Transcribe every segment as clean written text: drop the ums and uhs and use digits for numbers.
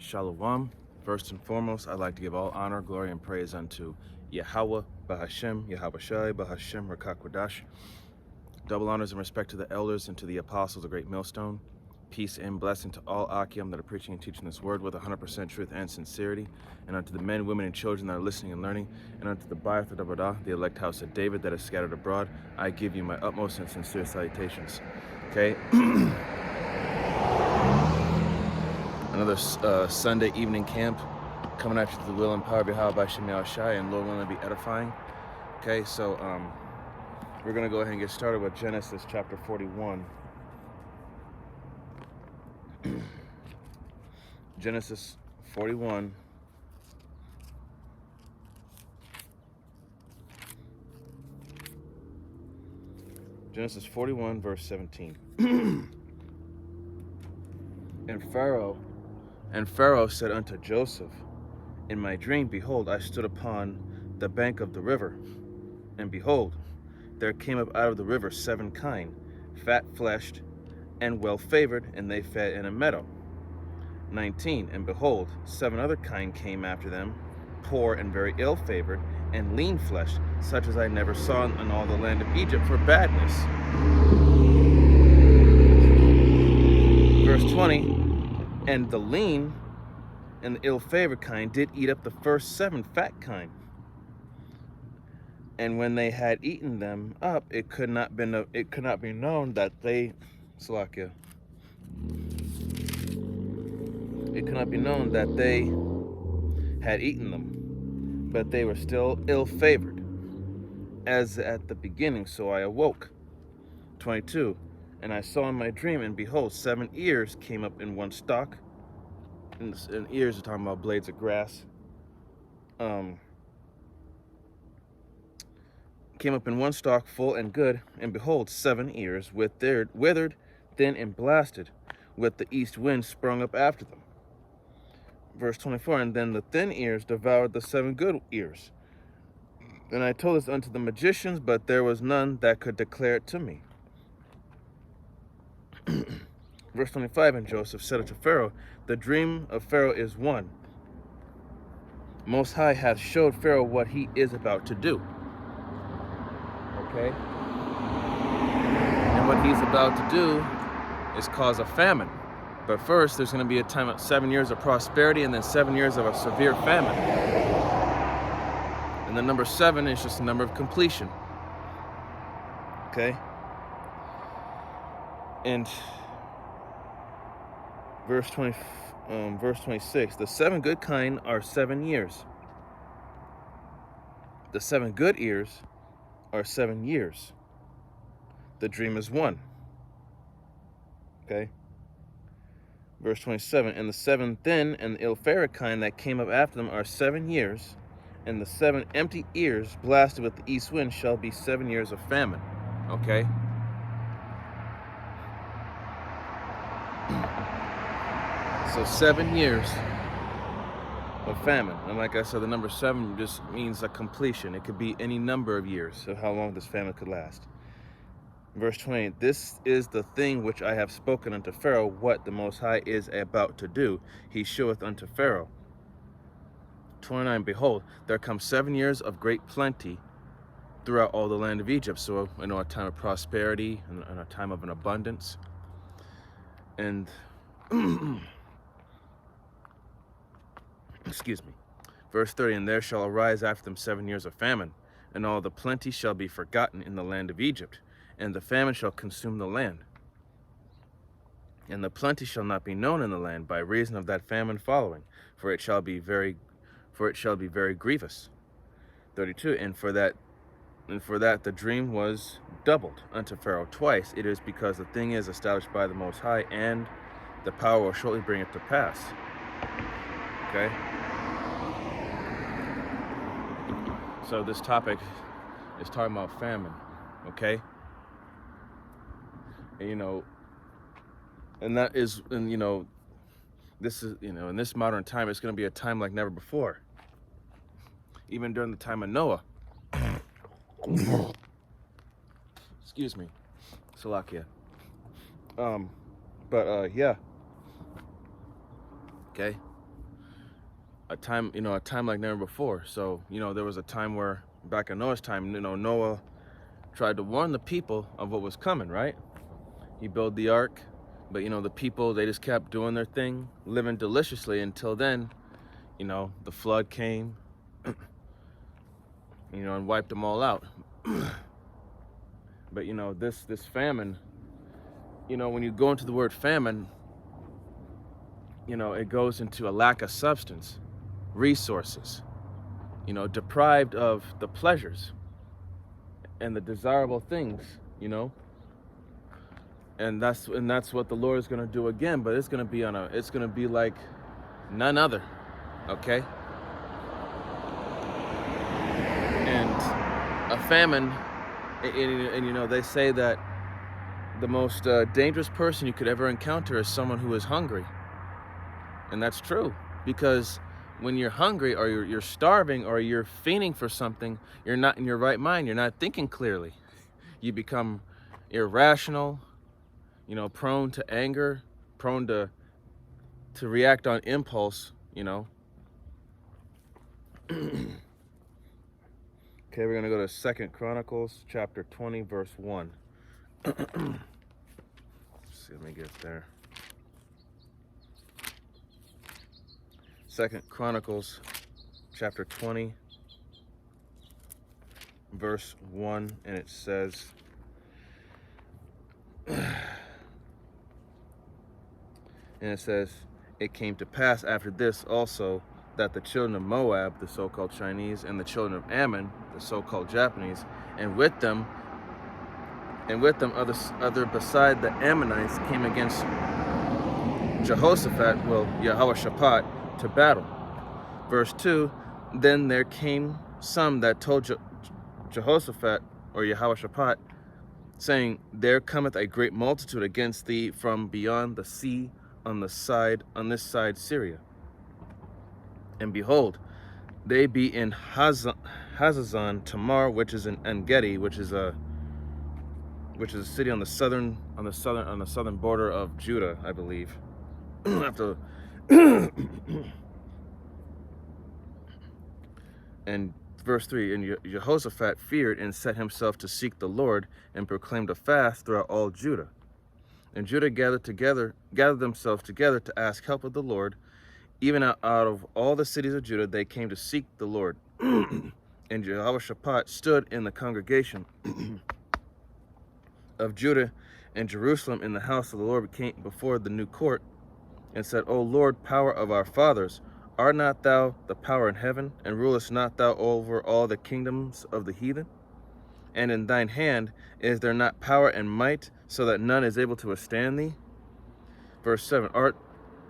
Shalom. First and foremost, I'd like to give all honor, glory, and praise unto Yahweh, Bahashem, Yahweh Shai, Bahashem, Rakakwadash. Double honors and respect to the elders and to the apostles, the great millstone. Peace and blessing to all Akim that are preaching and teaching this word with 100% truth and sincerity, and unto the men, women, and children that are listening and learning, and unto the Ba'ath Dabadah, the elect house of David that is scattered abroad, I give you my utmost and sincere salutations. Okay. Another Sunday evening camp coming at you through the will and power of Yahweh by Shem Shai, and Lord willing to be edifying. Okay, so we're going to go ahead and get started with Genesis chapter 41. Genesis 41. Genesis 41, verse 17. And Pharaoh said unto Joseph, in my dream, behold, I stood upon the bank of the river, and behold, there came up out of the river 7 kine, fat-fleshed and well-favored, and they fed in a meadow. 19. And behold, 7 other kine came after them, poor and very ill-favored, and lean-fleshed, such as I never saw in all the land of Egypt for badness. Verse 20. And the lean and the ill-favored kind did eat up the first 7 fat kine. And when they had eaten them up, it could not be known that they, Salakia, it could not be known that they had eaten them, but they were still ill-favored, as at the beginning. So I awoke. 22. And I saw in my dream, and behold, 7 ears came up in one stalk. And ears are talking about blades of grass. Came up in one stalk, full and good, and behold, 7 ears withered, thin and blasted, with the east wind sprung up after them. Verse 24. And then the thin ears devoured the 7 good ears. And I told this unto the magicians, but there was none that could declare it to me. Verse 25. And Joseph said unto Pharaoh, the dream of Pharaoh is one. Most High hath showed Pharaoh what he is about to do. Okay? And what he's about to do is cause a famine. But first, there's going to be a time of 7 years of prosperity, and then 7 years of a severe famine. And the number 7 is just a number of completion. Okay? And verse 26, the 7 good kine are 7 years. The 7 good ears are 7 years. The dream is one. Okay? Verse 27, and the 7 thin and the ill-favored kine that came up after them are 7 years, and the 7 empty ears blasted with the east wind shall be 7 years of famine. Okay? So 7 years of famine. And like I said, the number 7 just means a completion. It could be any number of years of how long this famine could last. Verse 28, this is the thing which I have spoken unto Pharaoh, what the Most High is about to do. He showeth unto Pharaoh. 29, behold, there come 7 years of great plenty throughout all the land of Egypt. So, a time of prosperity and a time of an abundance. And excuse me. Verse 30, and there shall arise after them 7 years of famine, and all the plenty shall be forgotten in the land of Egypt, and the famine shall consume the land. And the plenty shall not be known in the land by reason of that famine following, for it shall be very grievous. 32, and for that the dream was doubled unto Pharaoh twice. It is because the thing is established by the Most High, and the power will shortly bring it to pass. Okay? So this topic is talking about famine, okay? And, this is, in this modern time, it's going to be a time like never before. Even during the time of Noah. Excuse me. Salakia. Yeah. Okay. a time, a time like never before. So, there was a time where back in Noah's time, Noah tried to warn the people of what was coming, right? He built the ark, but the people, they just kept doing their thing, living deliciously until then, the flood came, and wiped them all out. But this famine, when you go into the word famine, it goes into a lack of substance, resources, deprived of the pleasures and the desirable things, and that's what the Lord is going to do again, but it's going to be like none other, okay? And a famine, and they say that the most dangerous person you could ever encounter is someone who is hungry. And that's true, because when you're hungry or you're starving or you're fiending for something, you're not in your right mind. You're not thinking clearly. You become irrational, prone to anger, prone to react on impulse, Okay, we're going to go to 2 Chronicles chapter 20, verse 1. Let's see, let me get there. 2 Chronicles chapter 20, verse 1, and it says, it came to pass after this also that the children of Moab, the so-called Chinese, and the children of Ammon, the so-called Japanese, and with them other beside the Ammonites came against Jehoshaphat, Yehoshaphat, to battle. Verse 2, then there came some that told Jehoshaphat, or Yehoshaphat, saying, there cometh a great multitude against thee from beyond the sea on this side Syria. And behold, they be in Hazazon Tamar, which is in En-gedi, which is a city on the southern border of Judah, I believe. After and verse 3, and Jehoshaphat feared and set himself to seek the Lord and proclaimed a fast throughout all Judah. And Judah gathered themselves together to ask help of the Lord. Even out of all the cities of Judah, they came to seek the Lord. And Jehoshaphat stood in the congregation of Judah and Jerusalem in the house of the Lord before the new court, and said, O Lord, power of our fathers, art not thou the power in heaven, and rulest not thou over all the kingdoms of the heathen? And in thine hand is there not power and might, so that none is able to withstand thee? Verse 7, art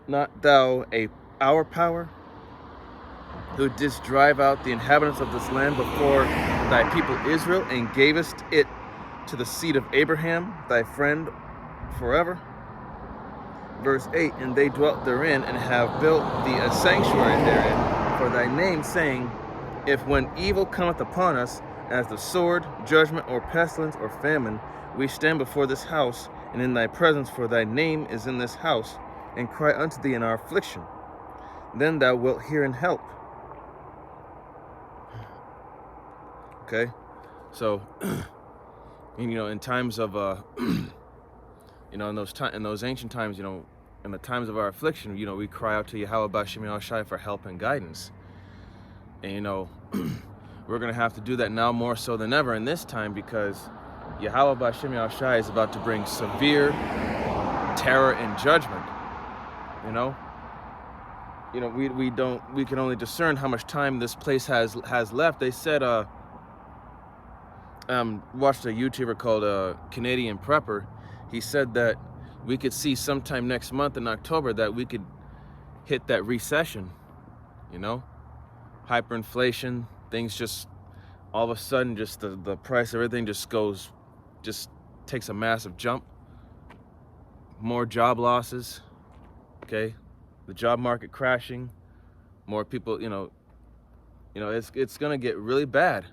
not thou our power, who didst drive out the inhabitants of this land before thy people Israel, and gavest it to the seed of Abraham, thy friend, forever? Verse 8, and they dwelt therein, and have built thee a sanctuary therein for thy name, saying, if when evil cometh upon us, as the sword, judgment, or pestilence, or famine, we stand before this house, and in thy presence, for thy name is in this house, and cry unto thee in our affliction, then thou wilt hear and help. Okay, so in times of in those ancient times, in the times of our affliction, we cry out to Yahweh B'Shem Yahushai for help and guidance. And we're gonna have to do that now more so than ever in this time, because Yahweh B'Shem Yahushai is about to bring severe terror and judgment. We can only discern how much time this place has left. They said watched a YouTuber called Canadian Prepper. He said that we could see sometime next month in October that we could hit that recession, hyperinflation, things just all of a sudden, just the price of everything just takes a massive jump. More job losses, okay? The job market crashing, more people, it's gonna get really bad.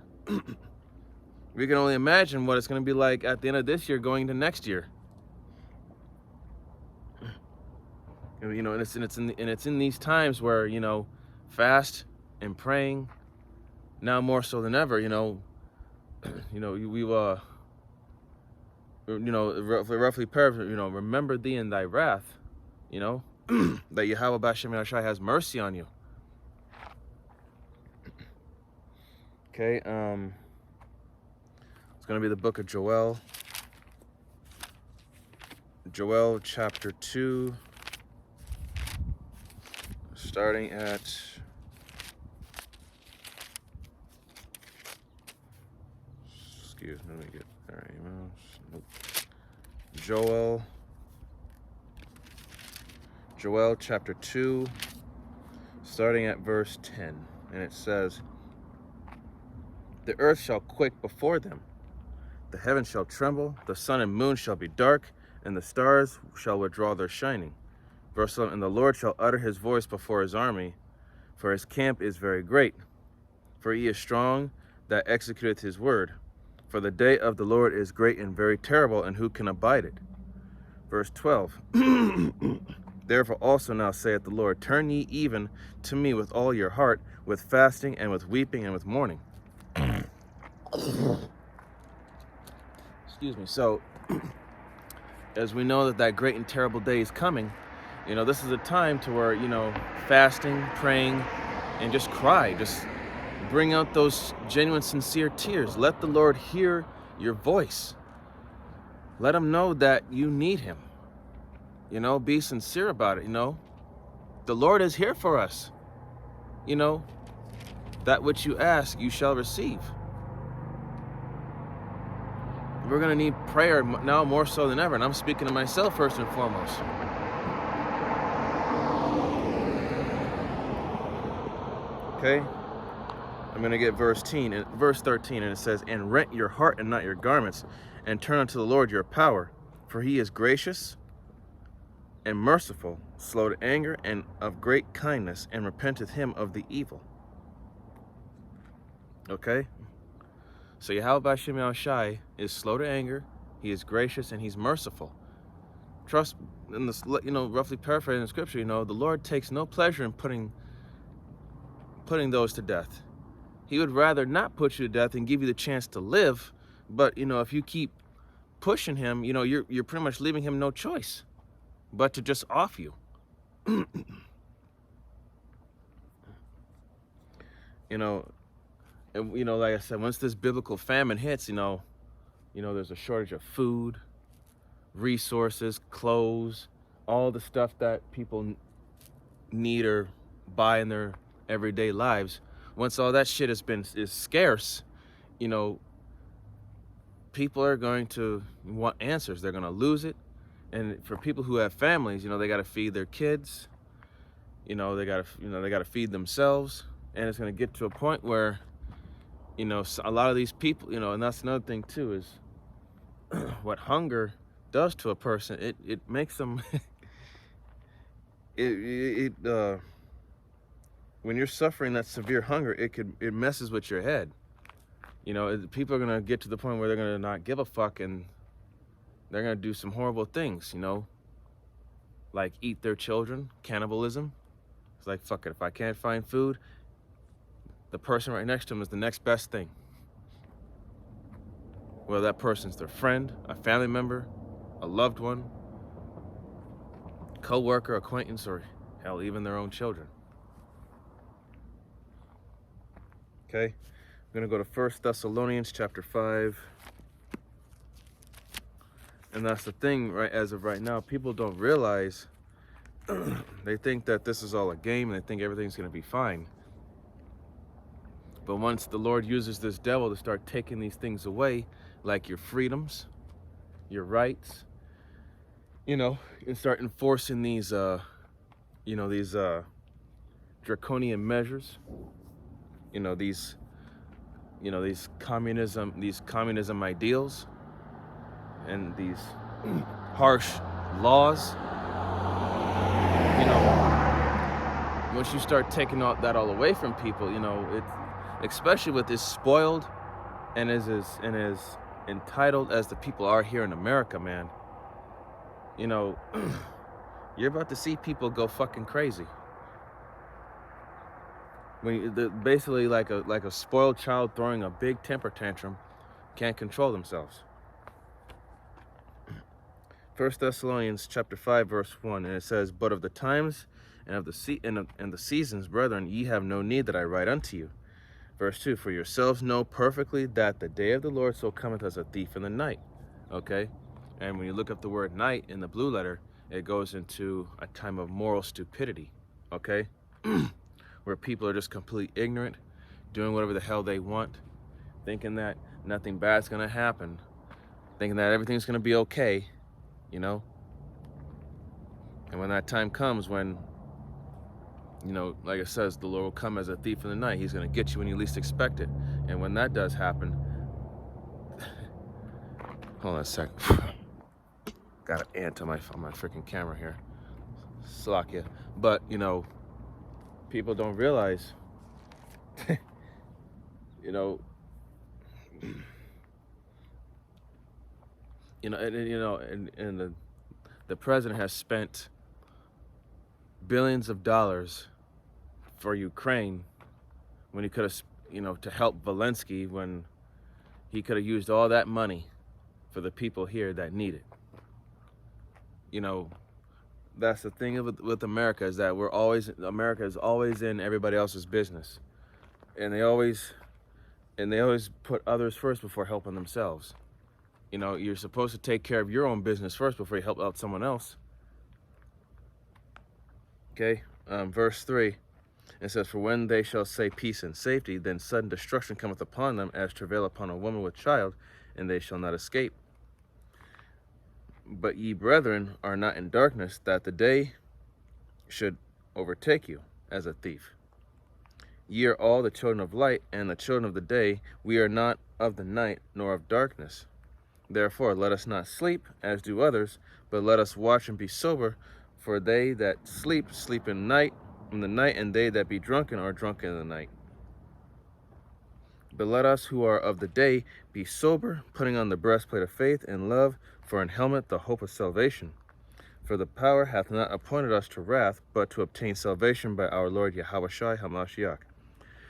We can only imagine what it's gonna be like at the end of this year going into next year. And it's in these times where fast and praying now more so than ever. Roughly paraphrasing, remember thee in thy wrath, that Yahweh Bashem Yahshai has mercy on you. Okay, it's going to be the book of Joel. Joel chapter 2, starting at let me get there. Nope. Joel chapter 2, starting at verse 10, and it says, the earth shall quake before them, the heavens shall tremble, the sun and moon shall be dark, and the stars shall withdraw their shining. Verse 11, and the Lord shall utter his voice before his army, for his camp is very great. For he is strong that executeth his word. For the day of the Lord is great and very terrible, and who can abide it? Verse 12, therefore also now saith the Lord, turn ye even to me with all your heart, with fasting and with weeping and with mourning. Excuse me. So, as we know that great and terrible day is coming, this is a time to where, fasting, praying, and just cry. Just bring out those genuine, sincere tears. Let the Lord hear your voice. Let him know that you need him. Be sincere about it, The Lord is here for us. That which you ask, you shall receive. We're going to need prayer now more so than ever. And I'm speaking to myself first and foremost. Okay? I'm going to get verse 13, and it says, and rent your heart and not your garments, and turn unto the Lord your power. For he is gracious and merciful, slow to anger, and of great kindness, and repenteth him of the evil. Okay? So Yahweh Bashem Yahshai is slow to anger, he is gracious, and he's merciful. Trust in this, roughly paraphrasing the scripture, the Lord takes no pleasure in putting those to death. He would rather not put you to death and give you the chance to live. But, if you keep pushing him, you're pretty much leaving him no choice but to just off you. And, like I said, once this biblical famine hits, there's a shortage of food, resources, clothes, all the stuff that people need or buy in their everyday lives. Once all that shit is scarce, people are going to want answers. They're going to lose it. And for people who have families, they got to feed their kids. They got to feed themselves. And it's going to get to a point where, a lot of these people, and that's another thing too, is what hunger does to a person. It makes them, when you're suffering that severe hunger, it messes with your head. People are going to get to the point where they're going to not give a fuck, and they're going to do some horrible things, like eat their children, cannibalism. It's like, fuck it, if I can't find food, the person right next to them is the next best thing. Whether that person's their friend, a family member, a loved one, co-worker, acquaintance, or hell, even their own children. Okay, I'm going to go to 1 Thessalonians chapter 5. And that's the thing, right? As of right now, people don't realize, they think that this is all a game, and they think everything's going to be fine. But once the Lord uses this devil to start taking these things away, like your freedoms, your rights, and start enforcing these, these draconian measures, these communism ideals, and these harsh laws, once you start taking that all away from people, it's, especially with as spoiled and as entitled as the people are here in America, man, you're about to see people go fucking crazy. Basically like a spoiled child throwing a big temper tantrum, can't control themselves. 1 Thessalonians chapter 5 verse 1, and it says, "But of the times and of the seasons, brethren, ye have no need that I write unto you." Verse 2, "For yourselves know perfectly that the day of the Lord so cometh as a thief in the night." Okay? And when you look up the word night in the blue letter, it goes into a time of moral stupidity. Okay? Where people are just completely ignorant, doing whatever the hell they want, thinking that nothing bad's gonna happen, thinking that everything's gonna be okay, you know? And when that time comes, when, you know, like it says, the Lord will come as a thief in the night. He's gonna get you when you least expect it. And when that does happen, hold on a sec. Got an ant on my freaking camera here. Slakia. But, you know, people don't realize, you know, and the president has spent billions of dollars for Ukraine when he could have, you know, to help Zelensky, when he could have used all that money for the people here that need it. You know, that's the thing with America, is that America is always in everybody else's business, and they always put others first before helping themselves. You know, you're supposed to take care of your own business first before you help out someone else. Okay, verse 3, it says, "For when they shall say peace and safety, then sudden destruction cometh upon them, as travail upon a woman with child, and they shall not escape. But ye, brethren, are not in darkness, that the day should overtake you as a thief. Ye are all the children of light, and the children of the day. We are not of the night, nor of darkness. Therefore, let us not sleep, as do others, but let us watch and be sober. For they that sleep, sleep in the night, and they that be drunken are drunken in the night. But let us who are of the day be sober, putting on the breastplate of faith and love, for an helmet the hope of salvation. For the power hath not appointed us to wrath, but to obtain salvation by our Lord Yahushua HaMashiach,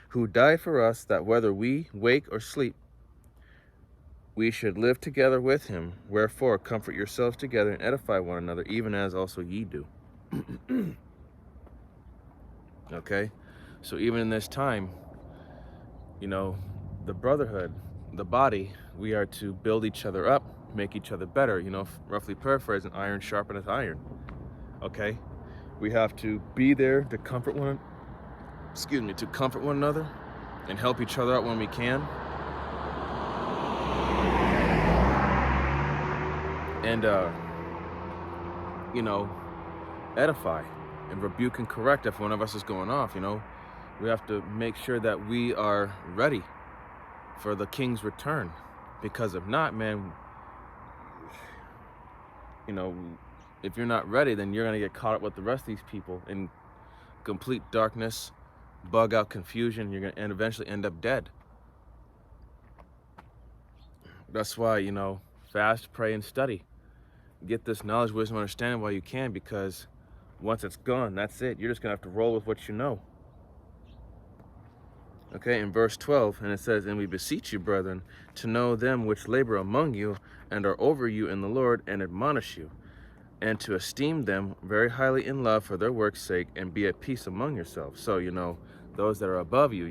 who died for us, that whether we wake or sleep, we should live together with him. Wherefore, comfort yourselves together and edify one another, even as also ye do." Okay? So even in this time, you know, the brotherhood, the body, we are to build each other up, make each other better, you know, roughly paraphrasing, iron sharpeneth iron. Okay? We have to be there to comfort one another and help each other out when we can. And, you know, edify and rebuke and correct if one of us is going off, you know. We have to make sure that we are ready for the King's return. Because if not, man, you know, if you're not ready, then you're going to get caught up with the rest of these people in complete darkness, bug out confusion. You're going to eventually end up dead. That's why, you know, fast, pray, and study. Get this knowledge, wisdom, understanding while you can, because once it's gone, that's it. You're just going to have to roll with what you know. Okay, in verse 12, and it says, "And we beseech you, brethren, to know them which labor among you, and are over you in the Lord, and admonish you, and to esteem them very highly in love for their work's sake, and be at peace among yourselves." So, you know, those that are above you,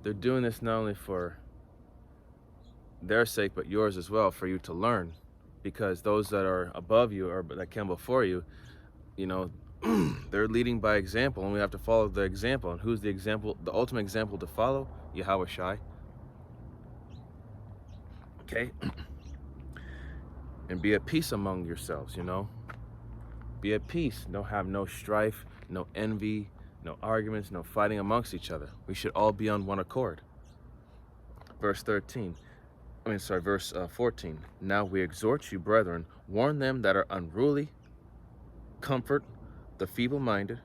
they're doing this not only for their sake, but yours as well, for you to learn. Because those that are above you, or that come before you, you know, they're leading by example, and we have to follow the example. And who's the example, the ultimate example to follow? Yahushua. Okay? And be at peace among yourselves, you know? Be at peace. Don't have no strife, no envy, no arguments, no fighting amongst each other. We should all be on one accord. Verse 14. "Now we exhort you, brethren, warn them that are unruly, comfort the feeble-minded,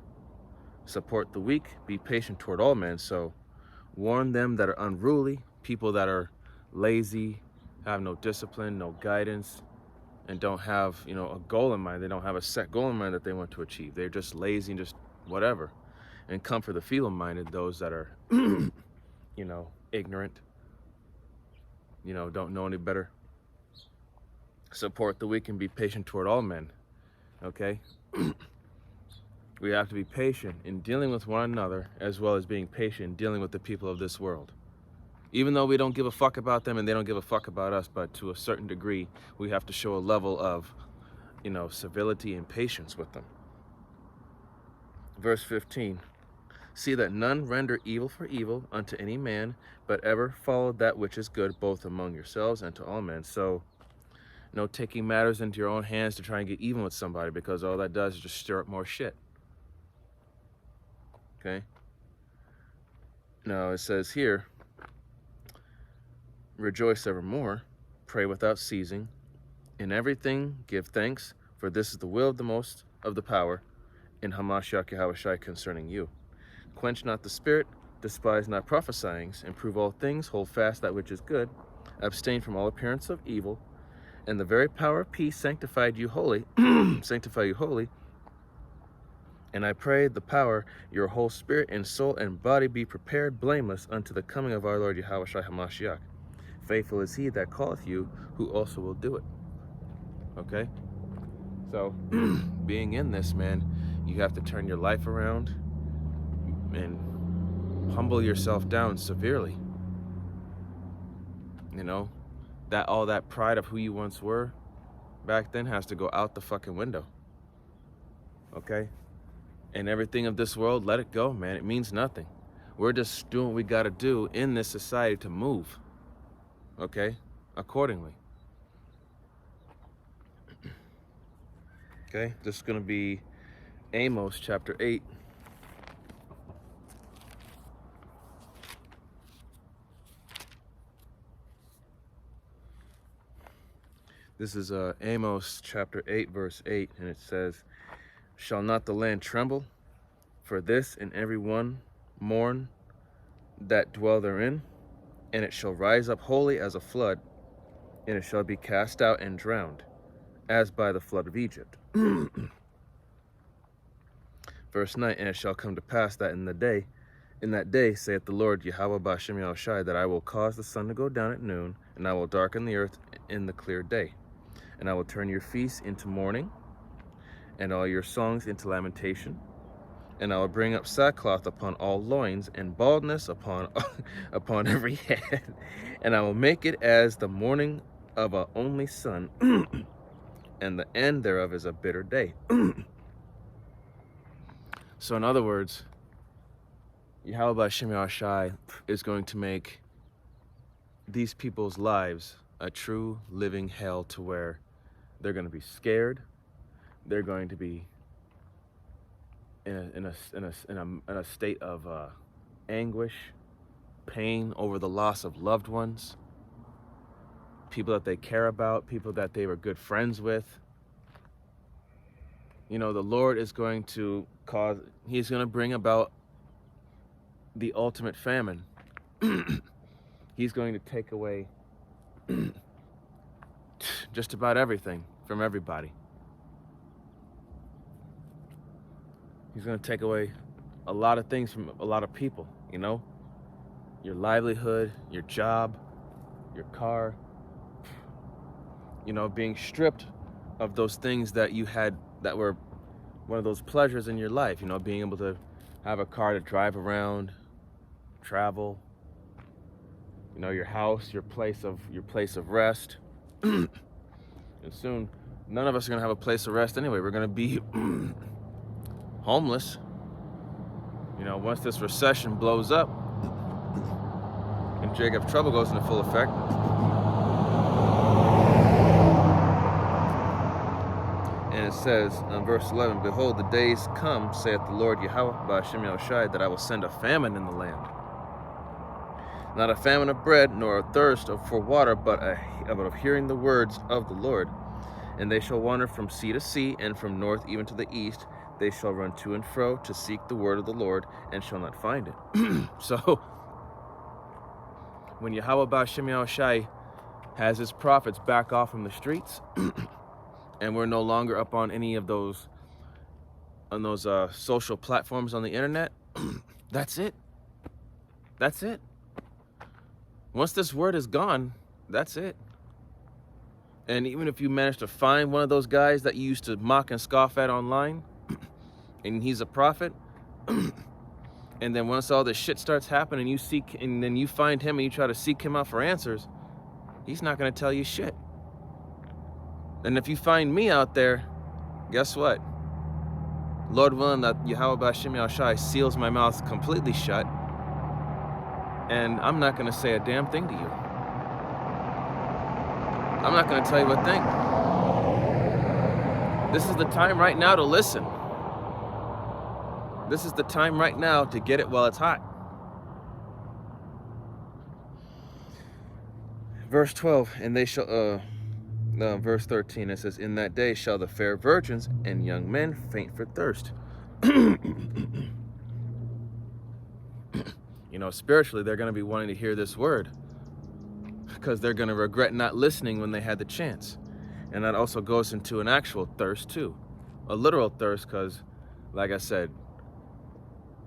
support the weak, be patient toward all men." So warn them that are unruly, people that are lazy, have no discipline, no guidance, and don't have, you know, a goal in mind. They don't have a set goal in mind that they want to achieve. They're just lazy and just whatever. And come for the feeble-minded, those that are, you know, ignorant, you know, don't know any better. Support the weak and be patient toward all men, okay? We have to be patient in dealing with one another, as well as being patient in dealing with the people of this world. Even though we don't give a fuck about them and they don't give a fuck about us, but to a certain degree, we have to show a level of, you know, civility and patience with them. Verse 15, see that none render evil for evil unto any man, but ever follow that which is good, both among yourselves and to all men. So, no taking matters into your own hands to try and get even with somebody, because all that does is just stir up more shit. Okay? Now it says here, rejoice evermore, pray without ceasing, in everything give thanks, for this is the will of the most of the power in Hamashiach Yahushai concerning you. Quench not the spirit, despise not prophesying, improve all things, hold fast that which is good, abstain from all appearance of evil, and the very power of peace sanctify you holy, and I pray the power, your whole spirit and soul and body be prepared blameless unto the coming of our Lord Yahushua Hamashiach. Faithful is he that calleth you, who also will do it. Okay? So, being in this, man, you have to turn your life around and humble yourself down severely. You know, that all that pride of who you once were back then has to go out the fucking window. Okay? And everything of this world, let it go, man. It means nothing. We're just doing what we got to do in this society to move. Okay? Accordingly. Okay? This is going to be Amos chapter 8. This is Amos chapter 8, verse 8, and it says, shall not the land tremble for this, and every one mourn that dwell therein? And it shall rise up wholly as a flood, and it shall be cast out and drowned, as by the flood of Egypt. Verse 9, and it shall come to pass that in that day, saith the Lord Yahweh B'Shem Yahushai, that I will cause the sun to go down at noon, and I will darken the earth in the clear day. And I will turn your feasts into mourning, and all your songs into lamentation. And I will bring up sackcloth upon all loins, and baldness upon every head. And I will make it as the mourning of an only son, and the end thereof is a bitter day. So in other words, Yahweh B'Shem Yahushai is going to make these people's lives a true living hell, to where they're going to be scared. They're going to be in a state of anguish, pain over the loss of loved ones, people that they care about, people that they were good friends with. You know, the Lord is going to he's going to bring about the ultimate famine. He's going to take away just about everything from everybody. He's going to take away a lot of things from a lot of people, you know? Your livelihood, your job, your car. You know, being stripped of those things that you had that were one of those pleasures in your life. You know, being able to have a car to drive around, travel. You know, your house, your place of rest. And soon, none of us are going to have a place of rest anyway. We're going to be homeless. You know, once this recession blows up and Jacob Trouble goes into full effect, and it says in verse 11, behold, the days come, saith the Lord Yahweh B'Shem Yahushai, that I will send a famine in the land. Not a famine of bread, nor a thirst for water, but of hearing the words of the Lord. And they shall wander from sea to sea, and from north even to the east. They shall run to and fro to seek the word of the Lord, and shall not find it. So, when Yahweh B'Shem Yahushai has his prophets back off from the streets, and we're no longer up on any of those social platforms on the internet, that's it. That's it. Once this word is gone, that's it. And even if you manage to find one of those guys that you used to mock and scoff at online, and he's a prophet, and then once all this shit starts happening, and then you find him and you try to seek him out for answers, he's not gonna tell you shit. And if you find me out there, guess what? Lord willing that Yahweh B'Shem Yahushai seals my mouth completely shut, and I'm not gonna say a damn thing to you. I'm not gonna tell you a thing. This is the time right now to listen. This is the time right now to get it while it's hot. Verse 12, and they shall, verse 13, it says, in that day shall the fair virgins and young men faint for thirst. You know, spiritually, they're going to be wanting to hear this word, because they're going to regret not listening when they had the chance. And that also goes into an actual thirst too, a literal thirst, because like I said,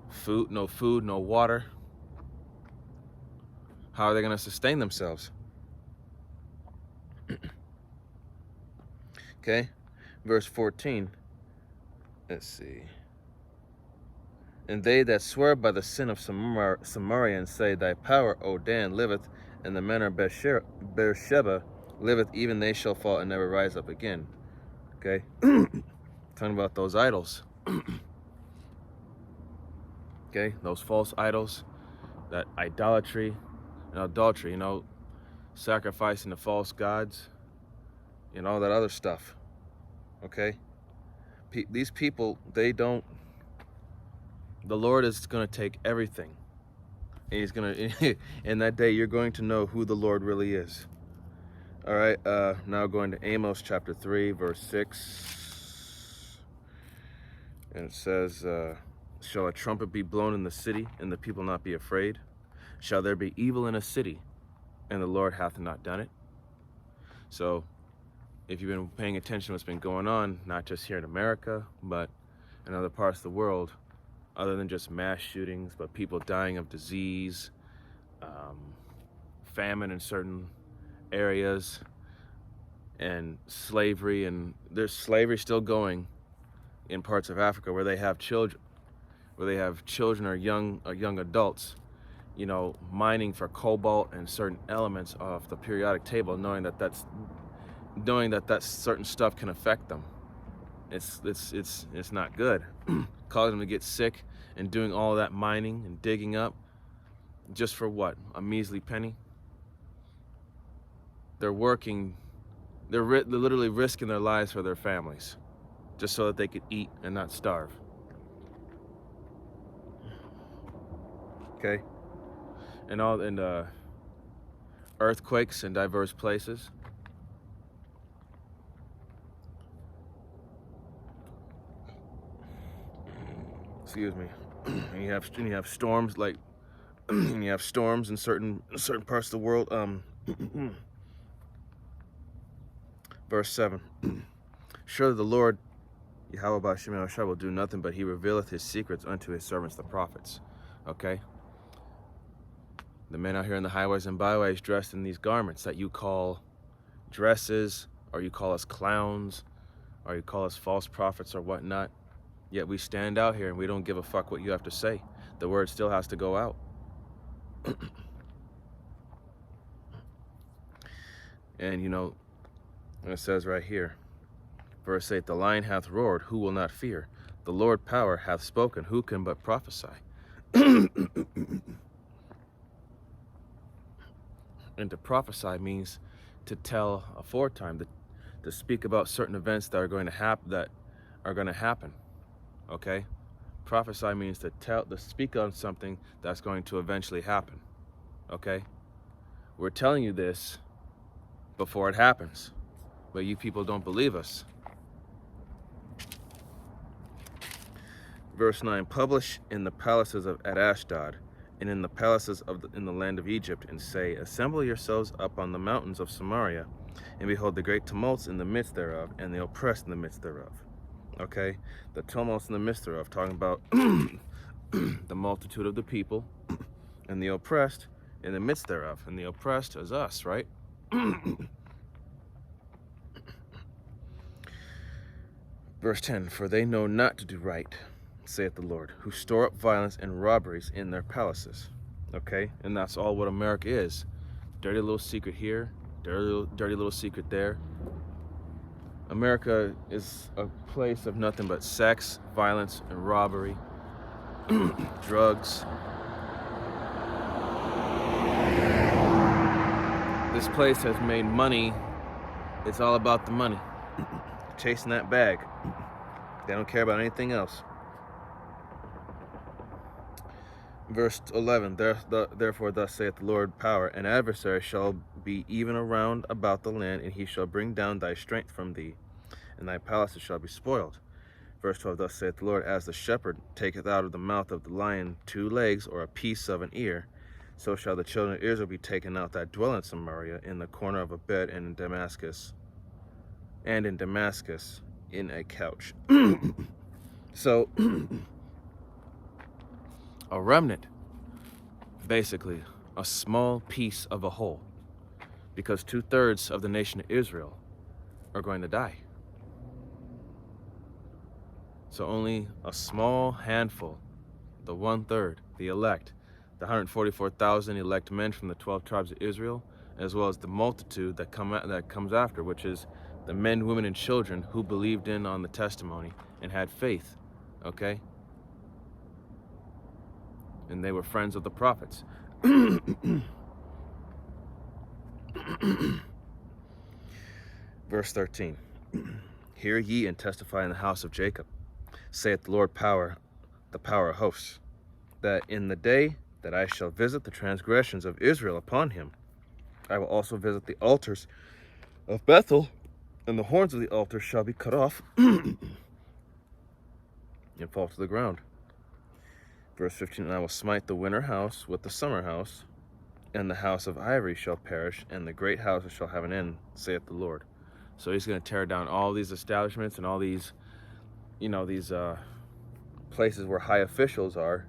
food, no water. How are they going to sustain themselves? Okay, verse 14, let's see. And they that swear by the sin of Samaria and say, thy power, O Dan, liveth, and the men of Beersheba liveth, even they shall fall and never rise up again. Okay, talking about those idols. Okay, those false idols, that idolatry and adultery, you know, sacrificing to false gods and all that other stuff. Okay, these people, they don't, the Lord is going to take everything, and he's going to, in that day, you're going to know who the Lord really is. All right, now going to Amos chapter 3, verse 6, and it says, shall a trumpet be blown in the city, and the people not be afraid? Shall there be evil in a city, and the Lord hath not done it? So, if you've been paying attention to what's been going on, not just here in America, but in other parts of the world, other than just mass shootings, but people dying of disease, famine in certain areas, and slavery, and there's slavery still going in parts of Africa where they have children, or young adults, you know, mining for cobalt and certain elements off the periodic table, knowing that that certain stuff can affect them. It's not good. Causing them to get sick, and doing all that mining and digging up just for what? A measly penny? They're working, they're literally risking their lives for their families just so that they could eat and not starve. Okay? And earthquakes in diverse places. Excuse me. And you have storms, like and you have storms in certain parts of the world. Verse 7. Surely the Lord Yahweh B'Shem Yahushua will do nothing, but he revealeth his secrets unto his servants the prophets. Okay? The men out here in the highways and byways dressed in these garments that you call dresses, or you call us clowns, or you call us false prophets or whatnot. Yet we stand out here and we don't give a fuck what you have to say. The word still has to go out. And you know, it says right here, verse 8, the lion hath roared, who will not fear? The Lord power hath spoken, who can but prophesy? And to prophesy means to tell aforetime, to speak about certain events that are going to happen. Okay? Prophesy means to speak on something that's going to eventually happen. Okay? We're telling you this before it happens, but you people don't believe us. Verse 9, publish in the palaces at Ashdod, and in the palaces in the land of Egypt, and say, assemble yourselves up on the mountains of Samaria, And behold, the great tumults in the midst thereof, and the oppressed in the midst thereof. Okay? The tumults in the midst thereof, talking about the multitude of the people, and the oppressed in the midst thereof. And the oppressed is us, right? Verse 10, for they know not to do right, saith the Lord, who store up violence and robberies in their palaces. Okay? And that's all what America is. Dirty little secret here, dirty little secret there. America is a place of nothing but sex, violence, and robbery, drugs. This place has made money. It's all about the money. Chasing that bag. They don't care about anything else. Verse 11, therefore thus saith the Lord power, an adversary shall be even around about the land, and he shall bring down thy strength from thee, and thy palaces shall be spoiled. Verse 12, thus saith the Lord, as the shepherd taketh out of the mouth of the lion 2 legs, or a piece of an ear, so shall the children of Israel be taken out that dwell in Samaria, in the corner of a bed, and in Damascus in a couch. So, a remnant, basically, a small piece of a whole, because 2/3 of the nation of Israel are going to die. So only a small handful, the 1/3, the elect, the 144,000 elect men from the 12 tribes of Israel, as well as the multitude that comes after, which is the men, women, and children who believed in on the testimony and had faith, okay? And they were friends of the prophets. Verse 13, hear ye and testify in the house of Jacob, saith the Lord the power of hosts, that in the day that I shall visit the transgressions of Israel upon him, I will also visit the altars of Bethel, and the horns of the altar shall be cut off and fall to the ground. Verse 15, and I will smite the winter house with the summer house, and the house of ivory shall perish, and the great houses shall have an end, saith the Lord. So he's going to tear down all these establishments and all these, these places where high officials are.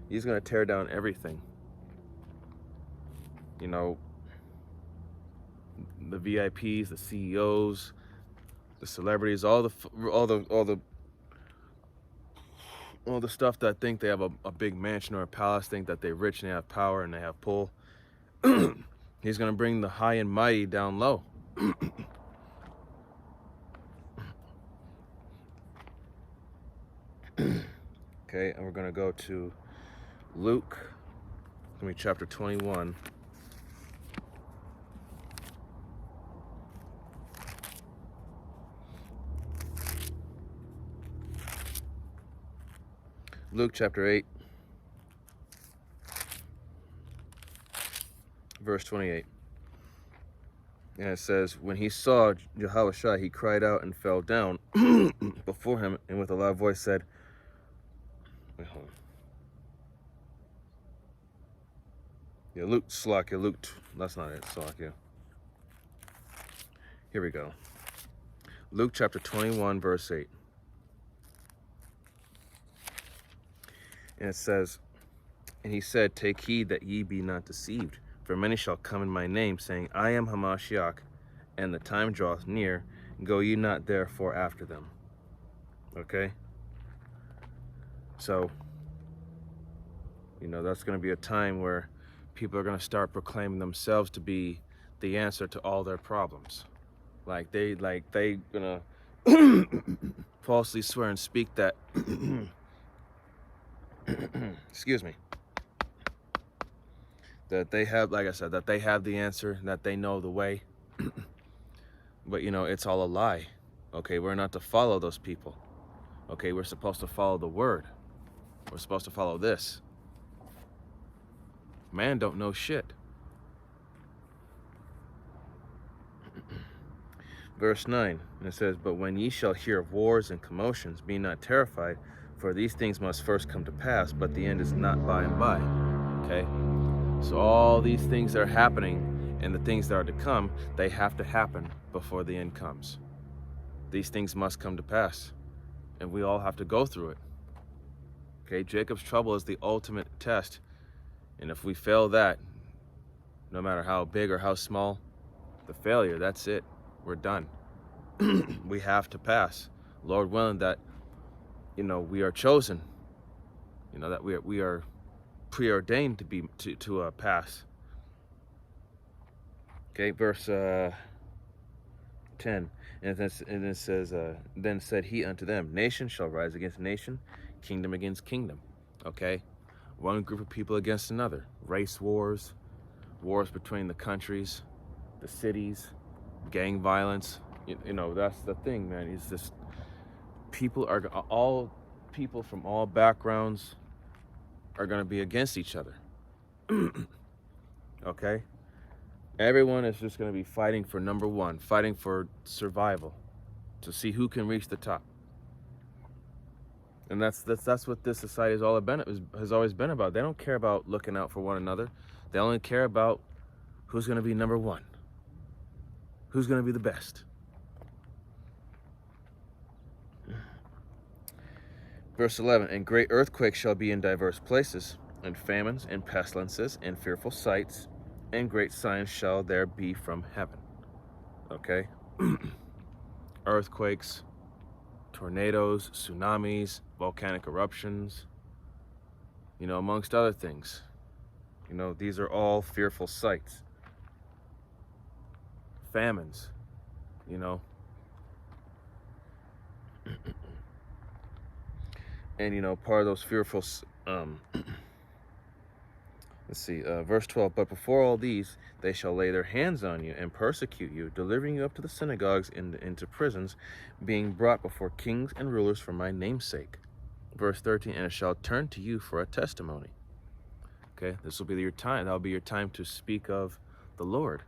He's going to tear down everything. The VIPs, the CEOs, the celebrities, all the stuff that think they have a big mansion or a palace, think that they're rich and they have power and they have pull. He's going to bring the high and mighty down low. Okay, and we're going to go to Luke, chapter 21. Luke chapter 8, verse 28. And it says, when he saw Yahushua, he cried out and fell down before him, and with a loud voice said, wait, hold on. Yeah, Luke, that's not it, Slakia. Here we go. Luke chapter 21, verse 8. And it says, and he said, take heed that ye be not deceived, for many shall come in my name, saying, I am Hamashiach, and the time draweth near, go ye not therefore after them. Okay? So, that's going to be a time where people are going to start proclaiming themselves to be the answer to all their problems. Like they gonna falsely swear and speak that excuse me, that they have, like I said, that they have the answer, that they know the way. But it's all a lie. Okay, we're not to follow those people. Okay, we're supposed to follow the word. We're supposed to follow this. Man don't know shit. Verse 9, and it says, but when ye shall hear of wars and commotions, be not terrified, for these things must first come to pass, but the end is not by and by. Okay? So all these things that are happening, and the things that are to come, they have to happen before the end comes. These things must come to pass, and we all have to go through it. Okay, Jacob's trouble is the ultimate test, and if we fail that, no matter how big or how small, the failure, that's it. We're done. We have to pass. Lord willing that, we are chosen. That we are preordained to pass. Okay, verse 10, and it says, then said he unto them, nation shall rise against nation, kingdom against kingdom. Okay, one group of people against another. Race wars, wars between the countries, the cities, gang violence. That's the thing, man. It's just all people from all backgrounds are going to be against each other. Okay, everyone is just going to be fighting for number one, fighting for survival, to see who can reach the top. And that's what this society has always been about. They don't care about looking out for one another. They only care about who's going to be number one, who's going to be the best. Verse 11, and great earthquakes shall be in diverse places, and famines, and pestilences, and fearful sights, and great signs shall there be from heaven. Okay? Earthquakes, tornadoes, tsunamis, volcanic eruptions, amongst other things. These are all fearful sights. Famines, And part of those fearful, let's see, verse 12, but before all these, they shall lay their hands on you and persecute you, delivering you up to the synagogues and into prisons, being brought before kings and rulers for my name's sake. Verse 13, and it shall turn to you for a testimony. Okay, this will be your time. That'll be your time to speak of the Lord.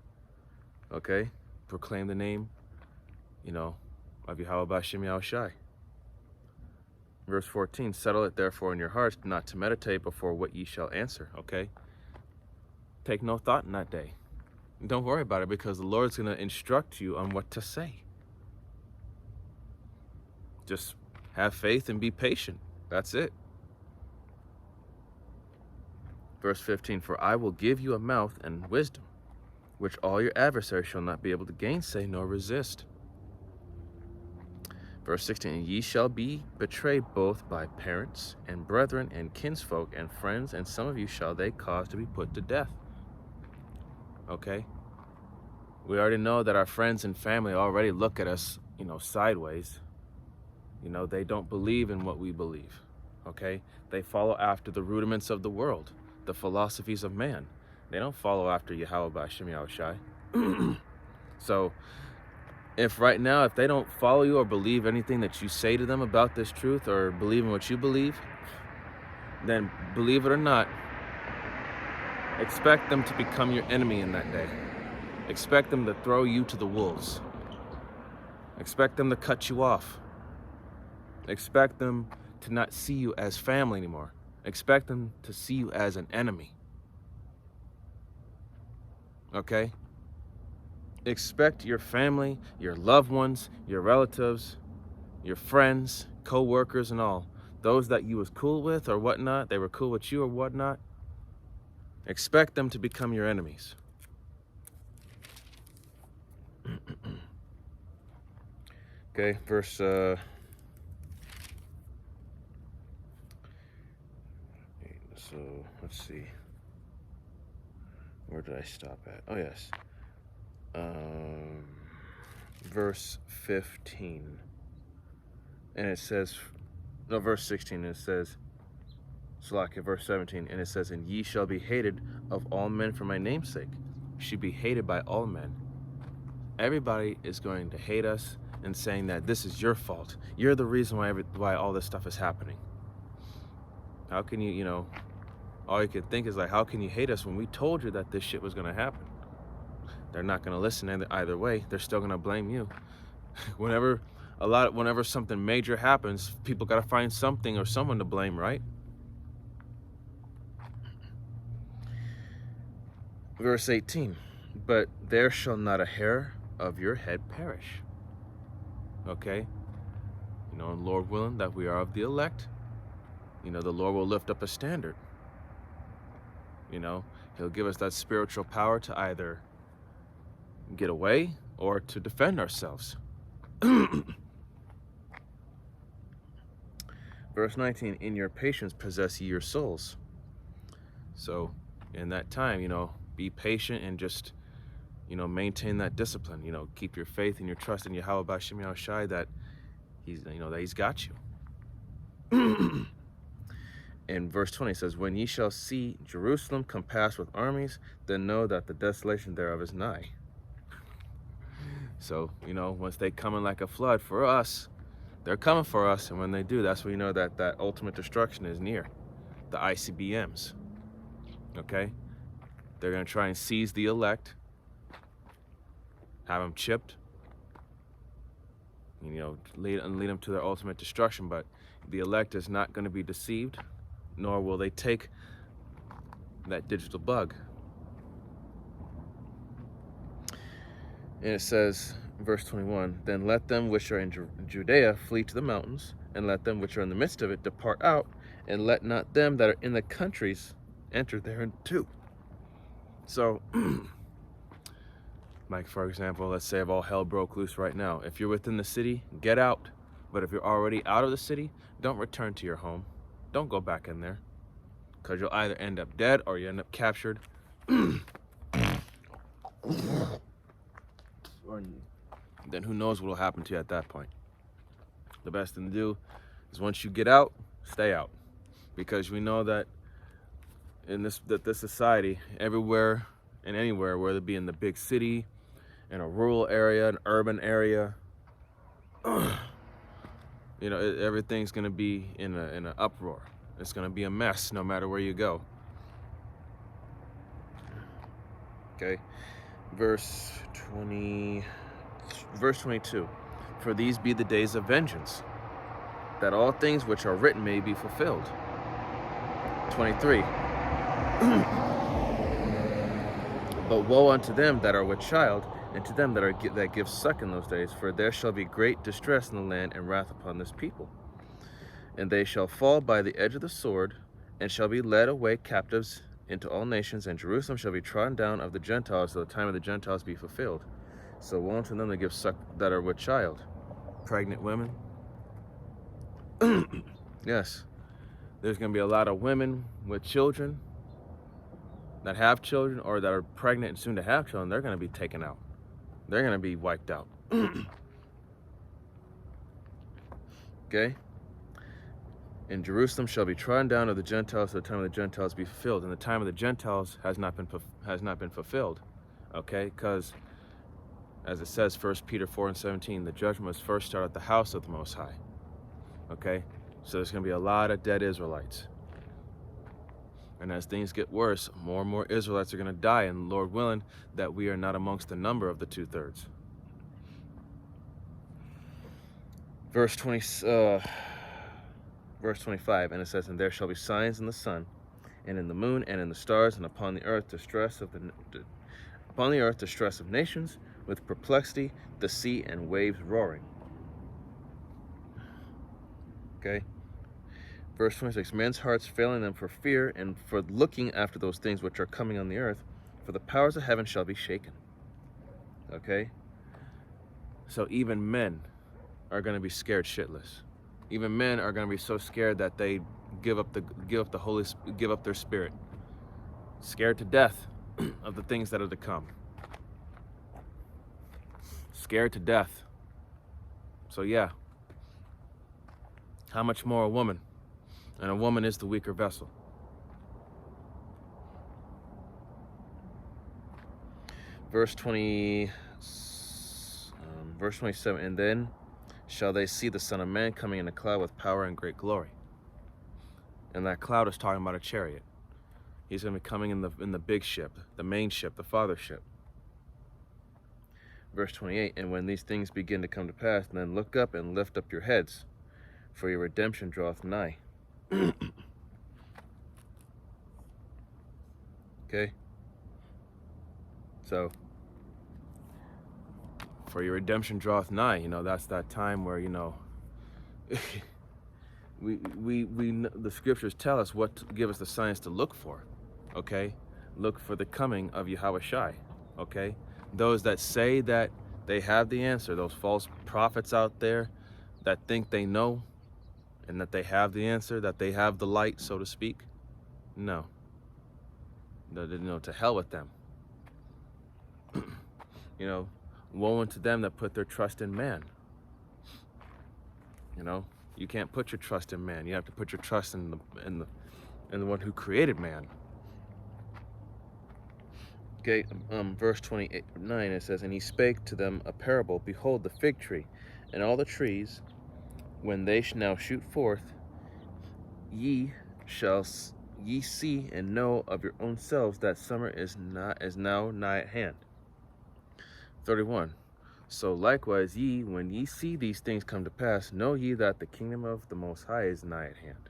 Okay, proclaim the name, of Yahweh B'Shem Yahushai. Verse 14, settle it therefore in your hearts, not to meditate before what ye shall answer. Okay, take no thought in that day. Don't worry about it, because the Lord's going to instruct you on what to say. Just have faith and be patient. That's it. Verse 15, for I will give you a mouth and wisdom, which all your adversaries shall not be able to gainsay nor resist. Verse 16, and ye shall be betrayed both by parents and brethren and kinsfolk and friends, and some of you shall they cause to be put to death. Okay? We already know that our friends and family already look at us, sideways. They don't believe in what we believe. Okay? They follow after the rudiments of the world, the philosophies of man. They don't follow after Yahweh B'Shem Yahushai. So, if they don't follow you or believe anything that you say to them about this truth, or believe in what you believe, then believe it or not, expect them to become your enemy in that day. Expect them to throw you to the wolves. Expect them to cut you off. Expect them to not see you as family anymore. Expect them to see you as an enemy. Okay? Expect your family, your loved ones, your relatives, your friends, co-workers and all, those that you was cool with or whatnot, they were cool with you or whatnot, expect them to become your enemies. Okay, verse so let's see, where did I stop at? Oh yes, verse 15, and it says, no, verse 16, and it says, Salakia, verse 17, and it says, and ye shall be hated of all men for my name's sake. You should be hated by all men. Everybody is going to hate us and saying that this is your fault. You're the reason why all this stuff is happening. How can you, all you can think is like, how can you hate us when we told you that this shit was going to happen? They're not going to listen either way. They're still going to blame you. Whenever something major happens, people got to find something or someone to blame, right? Verse 18, but there shall not a hair of your head perish. Okay? You know, and Lord willing that we are of the elect, you know, the Lord will lift up a standard. You know, he'll give us that spiritual power to either get away or to defend ourselves. Verse 19, in your patience possess ye your souls. So in that time, you know, be patient and just, you know, maintain that discipline. You know, keep your faith and your trust in Yahweh B'Shem Yahushai that he's, you know, that he's got you. In verse 20 it says, when ye shall see Jerusalem compassed with armies, then know that the desolation thereof is nigh. So, you know, once they come in like a flood for us, they're coming for us, and when they do, that's when you know that that ultimate destruction is near. The ICBMs, okay? They're going to try and seize the elect, have them chipped, you know, lead them to their ultimate destruction. But the elect is not going to be deceived, nor will they take that digital bug. And it says, verse 21, then let them which are in Judea flee to the mountains, and let them which are in the midst of it depart out, and let not them that are in the countries enter therein too. So, like for example, let's say if all hell broke loose right now. If you're within the city, get out. But if you're already out of the city, don't return to your home. Don't go back in there. Because you'll either end up dead or you end up captured. Or then who knows what will happen to you at that point. The best thing to do is once you get out, stay out. Because we know that in this society, everywhere and anywhere, whether it be in the big city, in a rural area, an urban area, you know, everything's gonna be in an uproar. It's gonna be a mess no matter where you go. Okay, verse 22. For these be the days of vengeance, that all things which are written may be fulfilled. 23. But woe unto them that are with child, and to them that give suck in those days, for there shall be great distress in the land, and wrath upon this people. And they shall fall by the edge of the sword, and shall be led away captives into all nations, and Jerusalem shall be trodden down of the Gentiles, till the time of the Gentiles be fulfilled. So woe unto them that give suck, that are with child, pregnant women. Yes, there's going to be a lot of women with children that have children, or that are pregnant and soon to have children. They're going to be taken out. They're going to be wiped out. Okay? And Jerusalem shall be trodden down of the Gentiles, till the time of the Gentiles be fulfilled. And the time of the Gentiles has not been fulfilled. Okay? Because, as it says, 1 Peter 4:17, the judgment must first start at the house of the Most High. Okay? So there's going to be a lot of dead Israelites. And as things get worse, more and more Israelites are going to die, and Lord willing, that we are not amongst the number of the 2/3. Verse 25, and it says, and there shall be signs in the sun, and in the moon, and in the stars, and upon the earth distress of nations, with perplexity, the sea and waves roaring. Okay? Verse 26, men's hearts failing them for fear, and for looking after those things which are coming on the earth, for the powers of heaven shall be shaken. Okay? So even men are going to be scared shitless. Even men are going to be so scared that they give up their spirit. Scared to death of the things that are to come. Scared to death. So yeah. How much more a woman? And a woman is the weaker vessel. Verse 27, and then shall they see the Son of Man coming in a cloud with power and great glory. And that cloud is talking about a chariot. He's going to be coming in the big ship, the main ship, the Father ship. Verse 28, and when these things begin to come to pass, then look up and lift up your heads, for your redemption draweth nigh. Okay? So, for your redemption draweth nigh. You know, that's that time where, you know, the scriptures tell us what to give us the signs to look for. Okay, look for the coming of Yahushua. Okay, those that say that they have the answer, those false prophets out there that think they know and that they have the answer, that they have the light, so to speak. No, to hell with them. You know, woe unto them that put their trust in man. You know, you can't put your trust in man. You have to put your trust in the one who created man. Okay, verse 29, it says, and he spake to them a parable. Behold, the fig tree and all the trees, when they now shoot forth, ye see and know of your own selves that summer is now nigh at hand. 31. So likewise ye, when ye see these things come to pass, know ye that the kingdom of the Most High is nigh at hand.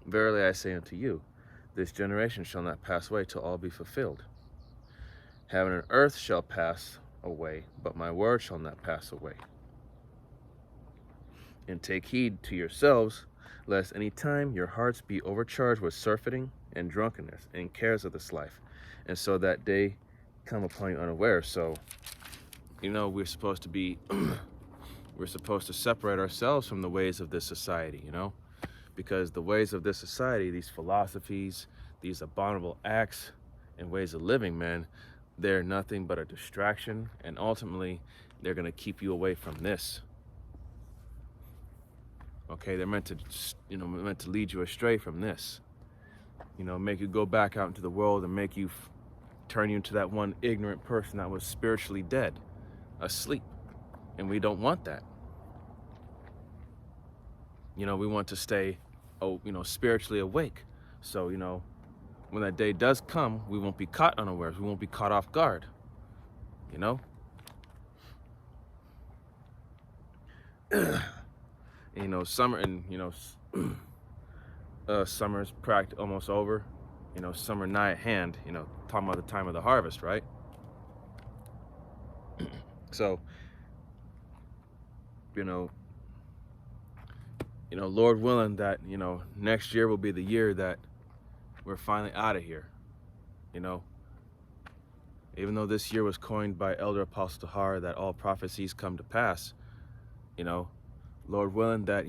Verily I say unto you, this generation shall not pass away till all be fulfilled. Heaven and earth shall pass away, but my word shall not pass away. And take heed to yourselves, lest any time your hearts be overcharged with surfeiting and drunkenness and cares of this life, and so that day come upon you unaware. So, you know, we're supposed to be, we're supposed to separate ourselves from the ways of this society, you know, because the ways of this society, these philosophies, these abominable acts and ways of living, man, they're nothing but a distraction, and ultimately they're going to keep you away from this. Okay, they're meant to, you know, meant to lead you astray from this. You know, make you go back out into the world and make you turn you into that one ignorant person that was spiritually dead, asleep. And we don't want that. You know, we want to stay, spiritually awake. So, you know, when that day does come, we won't be caught unawares. We won't be caught off guard. You know? You know, summer, and you know, summer's almost over. You know, summer nigh at hand. You know, talking about the time of the harvest, right? So, you know, Lord willing, that next year will be the year that we're finally out of here. You know, even though this year was coined by Elder Apostle Tahar that all prophecies come to pass, you know, Lord willing that,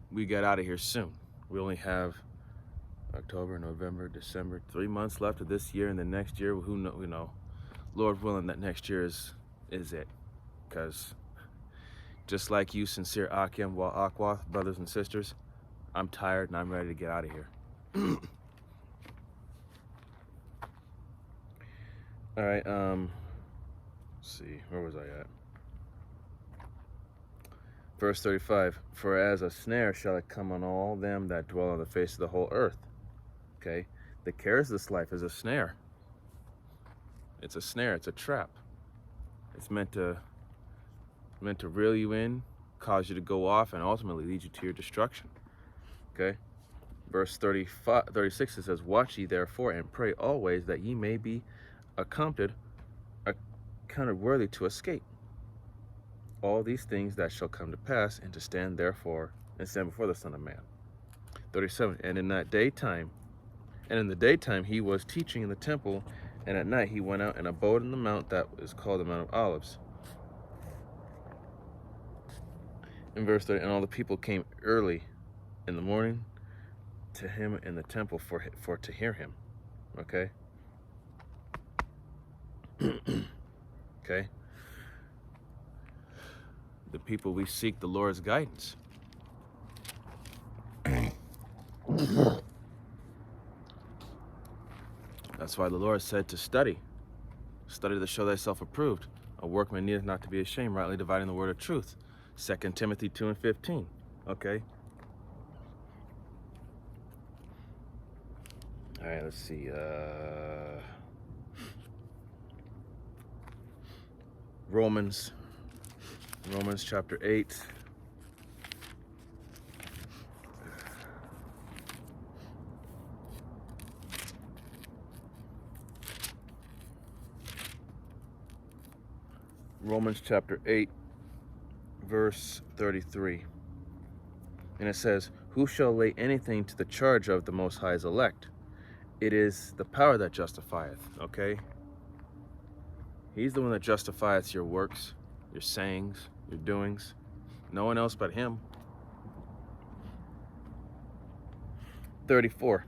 we get out of here soon. We only have October, November, December, 3 months left of this year, and the next year, who know, Lord willing that next year is it. Because just like you, sincere Akim wa Akwath, brothers and sisters, I'm tired and I'm ready to get out of here. All right, let's see, where was I at? Verse 35, for as a snare shall it come on all them that dwell on the face of the whole earth. Okay, the cares of this life is a snare. It's a snare, it's a trap. It's meant to reel you in, cause you to go off, and ultimately lead you to your destruction. Okay, verse 36, it says, watch ye therefore and pray always that ye may be accounted worthy to escape all these things that shall come to pass, and to stand before the Son of Man. 37, and in the daytime he was teaching in the temple, and at night he went out and abode in the mount that is called the Mount of Olives. In verse 30, and all the people came early in the morning to him in the temple for to hear him. Okay. Okay. The people, we seek the Lord's guidance. That's why the Lord said to study to show thyself approved. A workman needeth not to be ashamed, rightly dividing the word of truth. 2 Timothy 2:15. Okay. All right, let's see. Romans chapter 8. Romans chapter 8, verse 33. And it says, who shall lay anything to the charge of the Most High's elect? It is the power that justifieth, okay? He's the one that justifieth your works, your sayings, your doings. No one else but him. 34.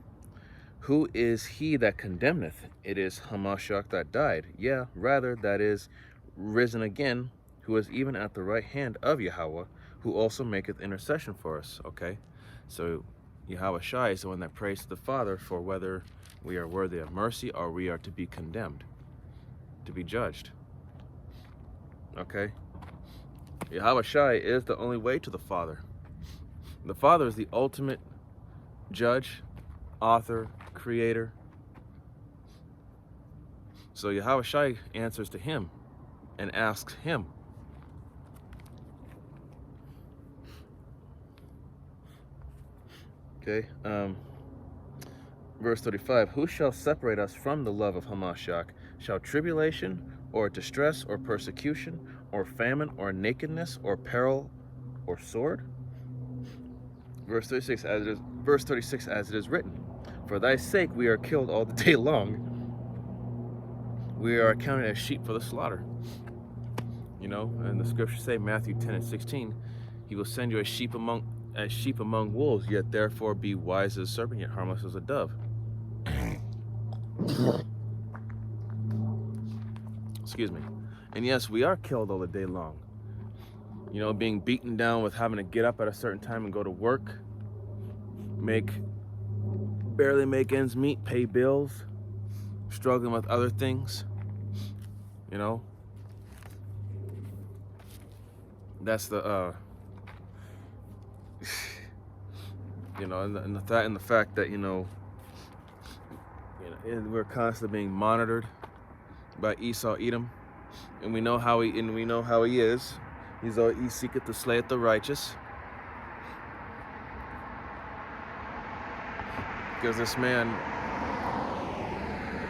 Who is he that condemneth? It is Hamashiach that died. Yeah, rather, that is risen again, who is even at the right hand of Yahweh, who also maketh intercession for us, okay? So Yahweh Shai is the one that prays to the Father for whether we are worthy of mercy or we are to be condemned, to be judged, okay? Yahweh Shai is the only way to the Father. The Father is the ultimate judge, author, creator. So Yahweh Shai answers to him and asks him. Okay, verse 35, who shall separate us from the love of Hamashiach? Shall tribulation, or distress, or persecution, or famine, or nakedness, or peril, or sword? Verse 36, as it is written, for thy sake we are killed all the day long. We are accounted as sheep for the slaughter. You know, and the scriptures say, Matthew 10 and 16, he will send you as sheep among wolves, yet therefore be wise as a serpent, yet harmless as a dove. Excuse me. And yes, we are killed all the day long. You know, being beaten down with having to get up at a certain time and go to work, barely make ends meet, pay bills, struggling with other things, you know. That's the, you know, and the fact that, you know, we're constantly being monitored by Esau Edom, and we know how he is. He seeketh to slay the righteous, because this man,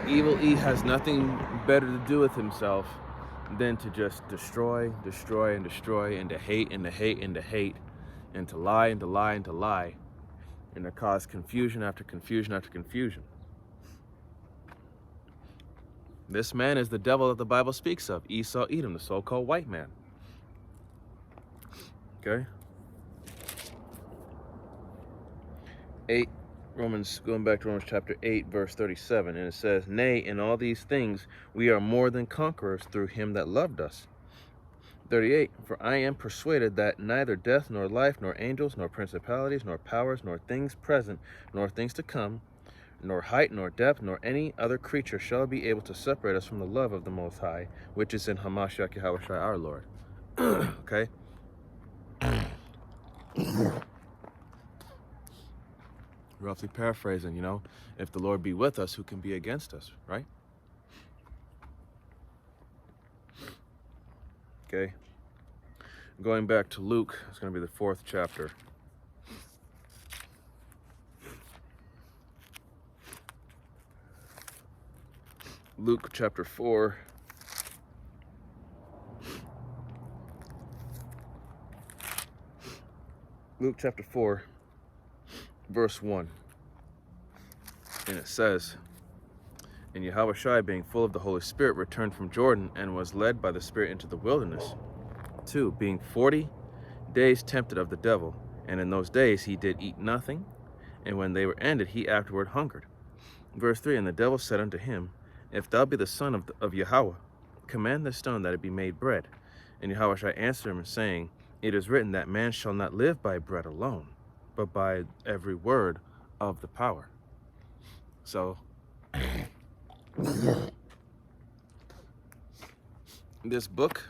Evil E, has nothing better to do with himself than to just destroy, destroy, and destroy, and to hate, and to hate, and to hate, and to lie, and to lie, and to lie, and to cause confusion after confusion after confusion. This man is the devil that the Bible speaks of, Esau Edom, the so-called white man. Okay? 8, going back to Romans chapter 8, verse 37, and it says, nay, in all these things we are more than conquerors through him that loved us. 38, for I am persuaded that neither death, nor life, nor angels, nor principalities, nor powers, nor things present, nor things to come, nor height, nor depth, nor any other creature shall be able to separate us from the love of the Most High, which is in Hamashiach Yahweh Shai our Lord. Okay? Roughly paraphrasing, you know, if the Lord be with us, who can be against us, right? Okay. Going back to Luke, it's going to be the 4th chapter. Luke chapter 4. Luke chapter 4, verse 1. And it says, and Yahweh Shai, being full of the Holy Spirit, returned from Jordan and was led by the Spirit into the wilderness. 2, being 40 days tempted of the devil, and in those days he did eat nothing, and when they were ended, he afterward hungered. Verse 3, and the devil said unto him, if thou be the Son of Yahweh, command this stone that it be made bread. And Yahweh Shai answered him, saying, it is written that man shall not live by bread alone, but by every word of the power. So, this book,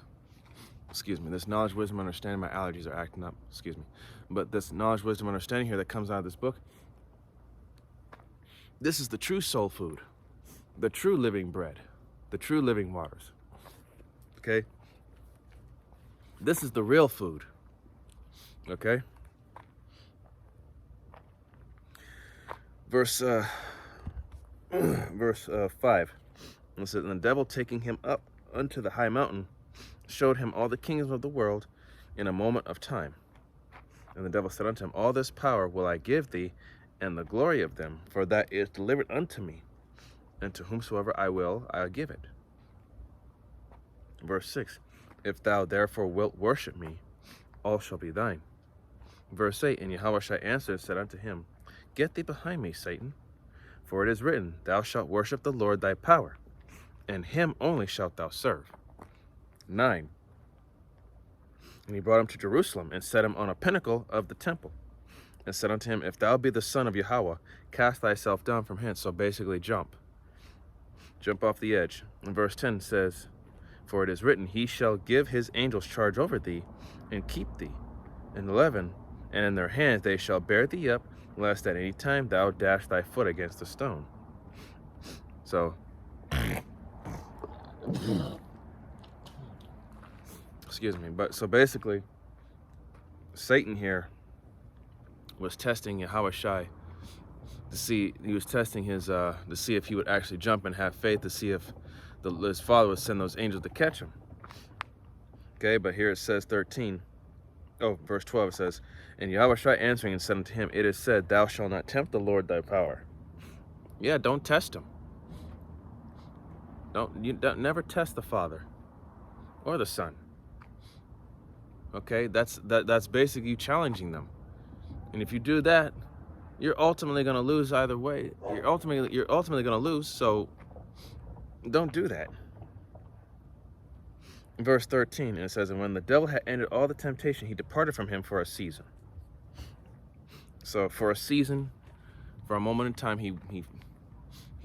this knowledge, wisdom, understanding, my allergies are acting up, but this knowledge, wisdom, understanding here that comes out of this book, this is the true soul food, the true living bread, the true living waters, okay? This is the real food, okay? Verse 5, it says, and the devil taking him up unto the high mountain, showed him all the kingdoms of the world, in a moment of time. And the devil said unto him, all this power will I give thee, and the glory of them, for that is delivered unto me, and to whomsoever I will, I'll give it. Verse 6, if thou therefore wilt worship me, all shall be thine. Verse 8, and Yahushua answered and said unto him, get thee behind me, Satan, for it is written, thou shalt worship the Lord thy power, and him only shalt thou serve. 9, and he brought him to Jerusalem, and set him on a pinnacle of the temple, and said unto him, if thou be the Son of Yahweh, cast thyself down from hence. So basically jump off the edge. And verse 10 says, for it is written, he shall give his angels charge over thee, and keep thee. And 11, and in their hands they shall bear thee up, lest at any time thou dash thy foot against a stone. So, excuse me, but so basically, Satan here was testing Yahushua to see, he was testing his, to see if he would actually jump and have faith, to see if his father would send those angels to catch him. Okay, but here it says 13. Oh, verse 12 it says, and Yahushua answering and said unto him, it is said, thou shalt not tempt the Lord thy power. Yeah, don't test him. Don't never test the Father or the Son. Okay, that's basically you challenging them. And if you do that, you're ultimately going to lose either way. You're ultimately going to lose, so don't do that. Verse 13, and it says, and when the devil had ended all the temptation, he departed from him for a season. So for a season, for a moment in time, he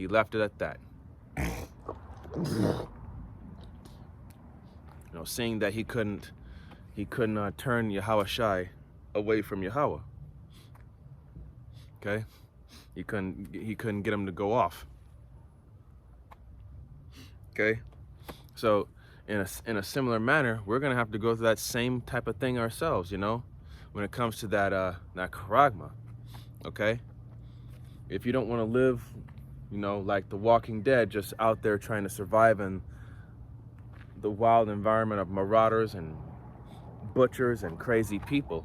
left it at that. You know, seeing that he couldn't turn Yahushua away from Yahweh. Okay, he couldn't get him to go off. Okay, so in a similar manner, we're gonna have to go through that same type of thing ourselves, you know, when it comes to that charagma. Okay, if you don't want to live, you know, like the Walking Dead, just out there trying to survive in the wild environment of marauders and butchers and crazy people,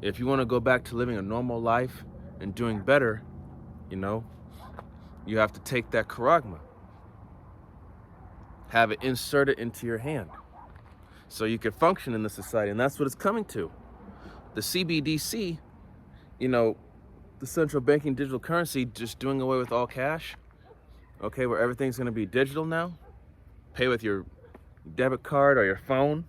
if you want to go back to living a normal life and doing better, you know, you have to take that charagma, have it inserted into your hand so you can function in the society. And that's what it's coming to. The CBDC, you know, the central banking digital currency, just doing away with all cash. Okay, where everything's going to be digital now. Pay with your debit card or your phone.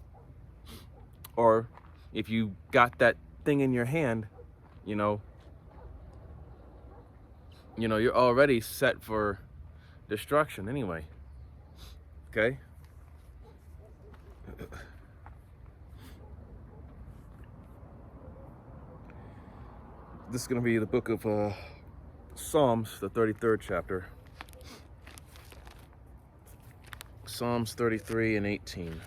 Or if you got that thing in your hand, you know, you're already set for destruction anyway. Okay? This is going to be the book of Psalms, the 33rd chapter. Psalms 33 and 18.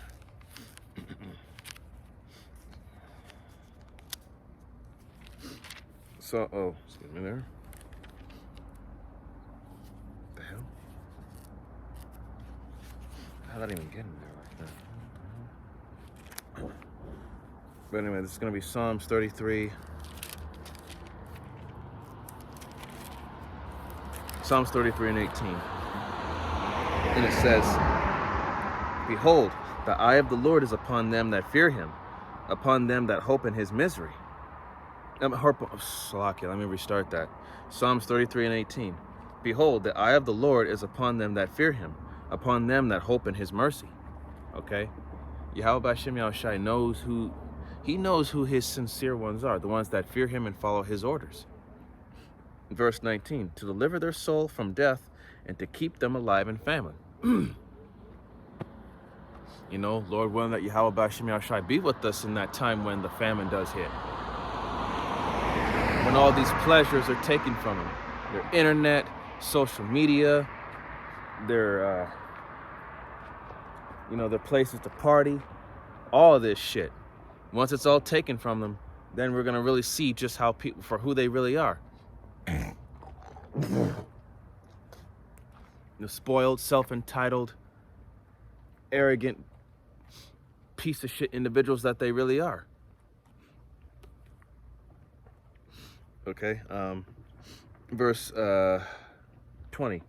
So, oh, excuse me there. What the hell? How did that even get in there like that? But anyway, this is going to be Psalms 33. Psalms 33 and 18. And it says, behold, the eye of the Lord is upon them that fear him, upon them that hope in his misery. Let me restart that. Psalms 33 and 18. Behold, the eye of the Lord is upon them that fear him, upon them that hope in his mercy. Okay? Yahweh Bashem Yahushai knows who his sincere ones are, the ones that fear him and follow his orders. Verse 19, to deliver their soul from death and to keep them alive in famine. You know, Lord willing that Yahweh Bashem Yahushai be with us in that time when the famine does hit. When all these pleasures are taken from them. Their internet, social media, their their places to party, all of this shit. Once it's all taken from them, then we're gonna really see just how people, for who they really are. The spoiled, self-entitled, arrogant piece of shit individuals that they really are. Okay, verse 20.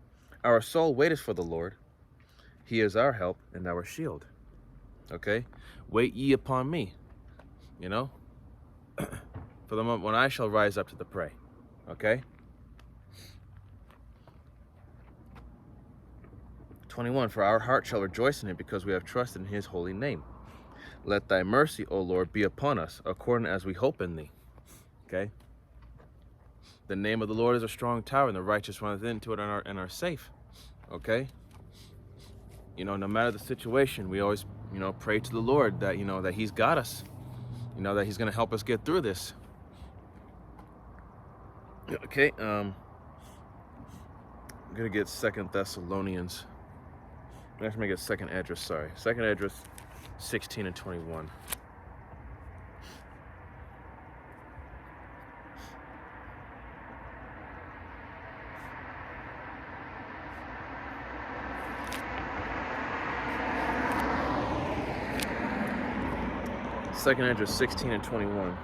Our soul waiteth for the Lord. He is our help and our shield. Okay, wait ye upon me, you know, for the moment when I shall rise up to the prey. Okay. 21. For our heart shall rejoice in him, because we have trusted in his holy name. Let thy mercy, O Lord, be upon us, according as we hope in thee. Okay. The name of the Lord is a strong tower, and the righteous runneth into it and are safe. Okay. You know, no matter the situation, we always, you know, pray to the Lord that, you know, that he's got us, you know, that he's going to help us get through this. Okay. I'm going to get 2 Thessalonians. I'm actually going to get second address, sorry. Second address, 16 and 21. Second address, 16 and 21.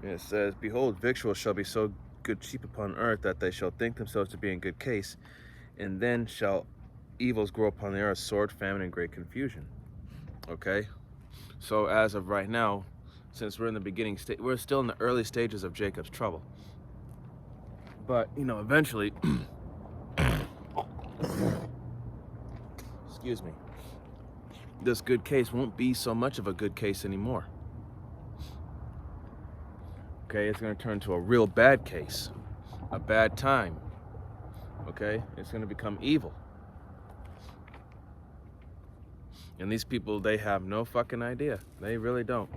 And it says, behold, victuals shall be so good cheap upon earth, that they shall think themselves to be in good case, and then shall evils grow upon the earth, sword, famine, and great confusion. Okay, so as of right now, since we're in the beginning stage, we're still in the early stages of Jacob's trouble. But, you know, eventually, excuse me, this good case won't be so much of a good case anymore. Okay, it's going to turn to a real bad case, a bad time. Okay, it's going to become evil. And these people, they have no fucking idea. They really don't.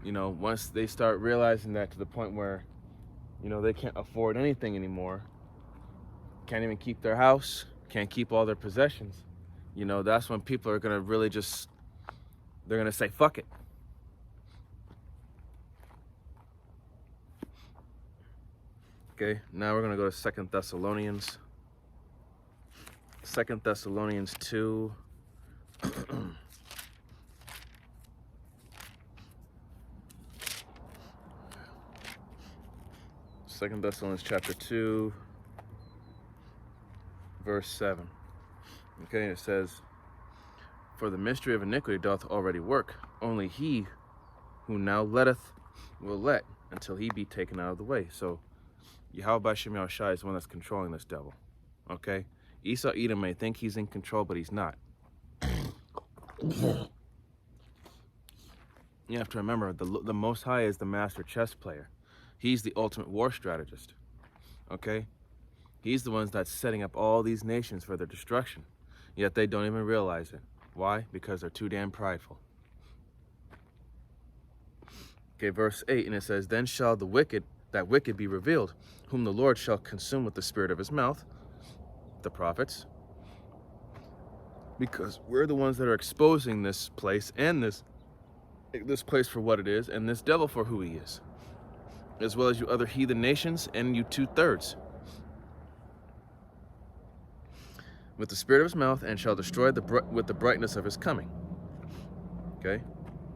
You know, once they start realizing that, to the point where, you know, they can't afford anything anymore, can't even keep their house, can't keep all their possessions, you know, that's when people are going to really just, they're going to say, fuck it. Okay, now we're going to go to 2 Thessalonians. 2 Thessalonians 2. 2 Thessalonians chapter 2, verse 7. Okay, it says, for the mystery of iniquity doth already work. Only he who now letteth will let, until he be taken out of the way. So Yahweh Shem Yahushai is the one that's controlling this devil. Okay? Esau Edom may think he's in control, but he's not. You have to remember, the Most High is the master chess player. He's the ultimate war strategist. Okay? He's the one that's setting up all these nations for their destruction. Yet they don't even realize it. Why? Because they're too damn prideful. Okay, verse 8, and it says, then shall that wicked be revealed, whom the Lord shall consume with the spirit of his mouth, the prophets. Because we're the ones that are exposing this place, and this place for what it is, and this devil for who he is, as well as you other heathen nations, and you 2/3. With the spirit of his mouth, and shall destroy with the brightness of his coming. Okay?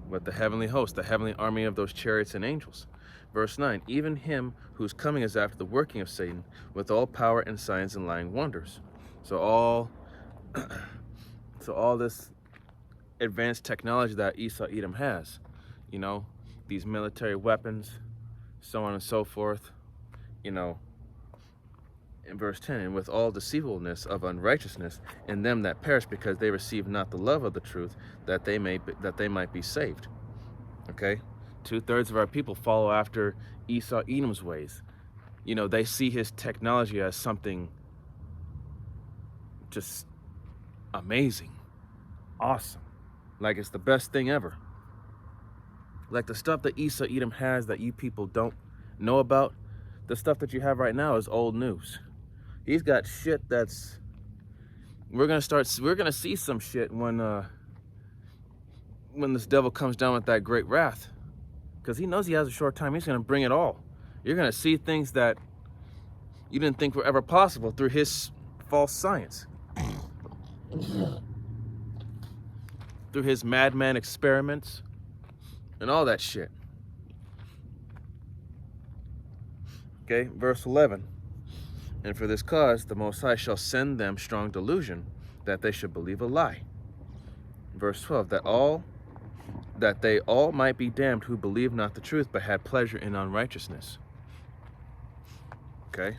With the heavenly host, the heavenly army of those chariots and angels. Verse 9, even him whose coming is after the working of Satan, with all power and signs and lying wonders. So all this advanced technology that Esau Edom has, you know, these military weapons, so on and so forth, you know. In verse 10, and with all deceivableness of unrighteousness in them that perish, because they receive not the love of the truth, that they might be saved. Okay, 2/3 of our people follow after Esau Edom's ways. You know, they see his technology as something just amazing, awesome, like it's the best thing ever. Like the stuff that Esau Edom has that you people don't know about, the stuff that you have right now is old news. He's got shit that's, we're gonna see some shit when this devil comes down with that great wrath, because he knows he has a short time. He's gonna bring it all. You're gonna see things that you didn't think were ever possible through his false science. through his madman experiments and all that shit. Okay, verse 11. And for this cause the Most High shall send them strong delusion, that they should believe a lie. Verse 12, that they all might be damned who believe not the truth, but had pleasure in unrighteousness. Okay?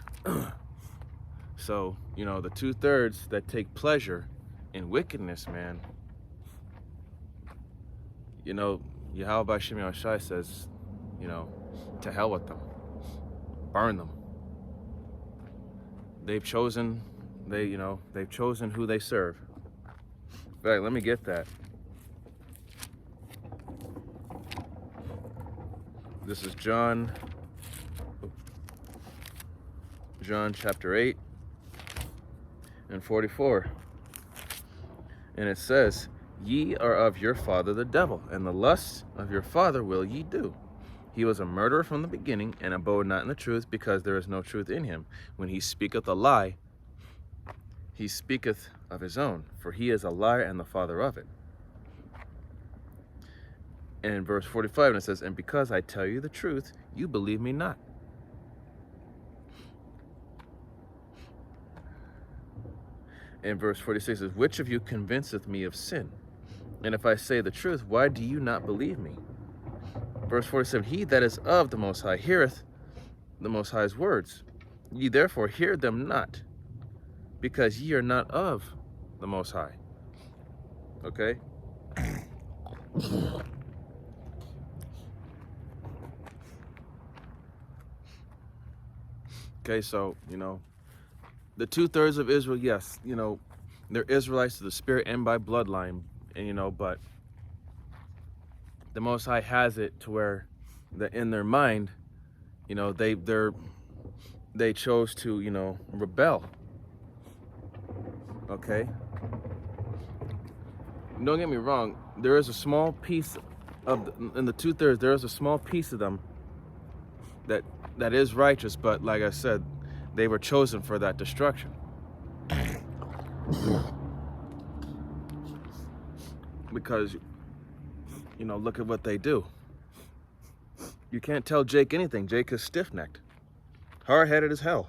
So, you know, the 2/3 that take pleasure in wickedness, man, you know, Yahweh Shimei Shai says, you know, to hell with them. Burn them. They've chosen who they serve. In fact, let me get that. This is John chapter 8 and 44. And it says, ye are of your father the devil, and the lusts of your father will ye do. He was a murderer from the beginning, and abode not in the truth, because there is no truth in him. When he speaketh a lie, he speaketh of his own, for he is a liar and the father of it. And in verse 45, it says, and because I tell you the truth, you believe me not. In verse 46, it says, which of you convinceth me of sin? And if I say the truth, why do you not believe me? Verse 47, he that is of the Most High heareth the Most High's words. Ye therefore hear them not, because ye are not of the Most High. Okay? Okay, so, you know, the 2/3 of Israel, yes, you know, they're Israelites to the spirit and by bloodline, and, you know, but the Most High has it to where that in their mind, you know, they chose to, you know, rebel. Okay? Don't get me wrong, there is a small piece of, in the 2/3, there is a small piece of them that is righteous, but like I said, they were chosen for that destruction. Because, you know, look at what they do. You can't tell Jake anything. Jake is stiff-necked, hard-headed as hell.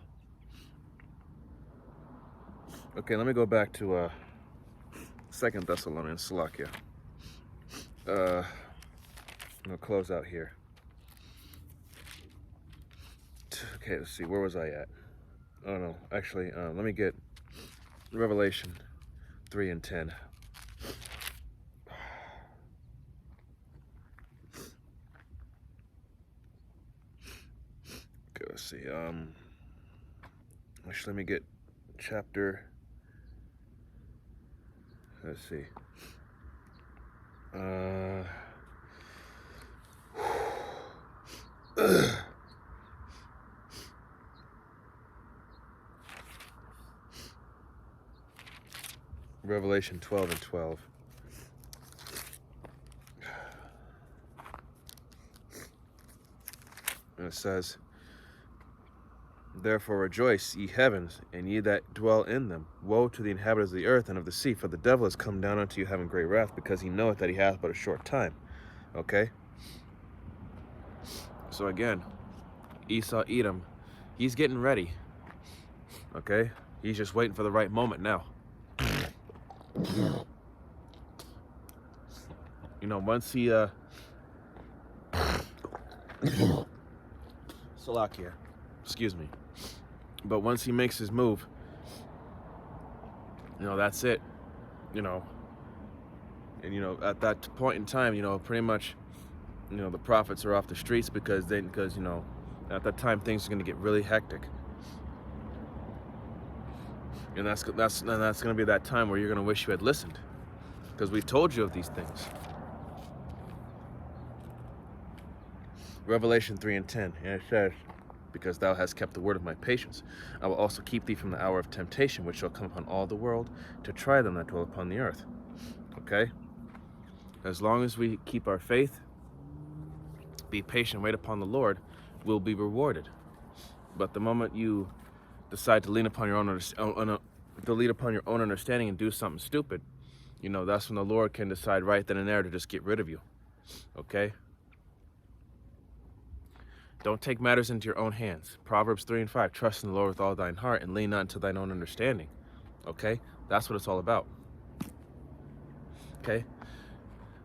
Okay, let me go back to 2 Thessalonians, Salakia. I'm gonna close out here. Okay, let's see, where was I at? Oh no, actually, let me get Revelation 3 and 10. Okay, let's see. Actually, let me get chapter. Let's see. Revelation 12 and 12. And it says, therefore rejoice, ye heavens, and ye that dwell in them. Woe to the inhabitants of the earth and of the sea, for the devil is come down unto you having great wrath, because he knoweth that he hath but a short time. Okay? So again, Esau, Edom, he's getting ready. Okay? He's just waiting for the right moment now. You know, once he Salakia, excuse me. But once he makes his move, you know, that's it. You know, and you know, at that point in time, you know, pretty much, you know, the prophets are off the streets because you know, at that time things are going to get really hectic. And that's going to be that time where you're going to wish you had listened, because we told you of these things. Revelation 3 and 10, and it says, because thou hast kept the word of my patience, I will also keep thee from the hour of temptation, which shall come upon all the world, to try them that dwell upon the earth. Okay? As long as we keep our faith, be patient, wait upon the Lord, we'll be rewarded. But the moment you decide to lean upon your own understanding and do something stupid, you know, that's when the Lord can decide right then and there to just get rid of you, okay? Don't take matters into your own hands. Proverbs 3 and 5, trust in the Lord with all thine heart and lean not into thine own understanding, okay? That's what it's all about, okay?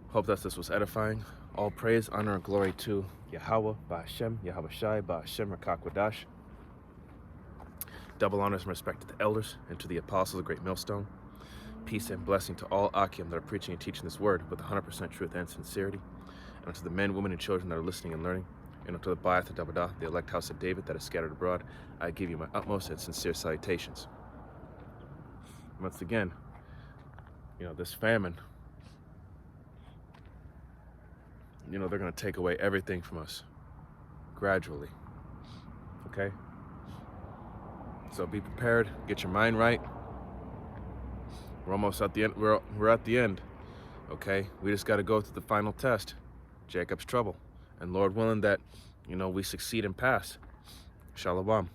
Hope that this was edifying. All praise, honor, and glory to Yahweh, Ba'ashem, Yahweh Shai, Ba'ashem, Rakakwadash. Double honors and respect to the elders and to the apostles of the Great Millstone. Peace and blessing to all Akim that are preaching and teaching this word with 100% truth and sincerity. And to the men, women, and children that are listening and learning. And to the Ba'ath Dabadah, the elect house of David that is scattered abroad, I give you my utmost and sincere salutations. Once again, you know, this famine, you know, they're going to take away everything from us gradually, okay? So be prepared, get your mind right. We're almost at the end, we're at the end, okay? We just got to go through the final test, Jacob's trouble. And Lord willing that, you know, we succeed and pass. Shalom.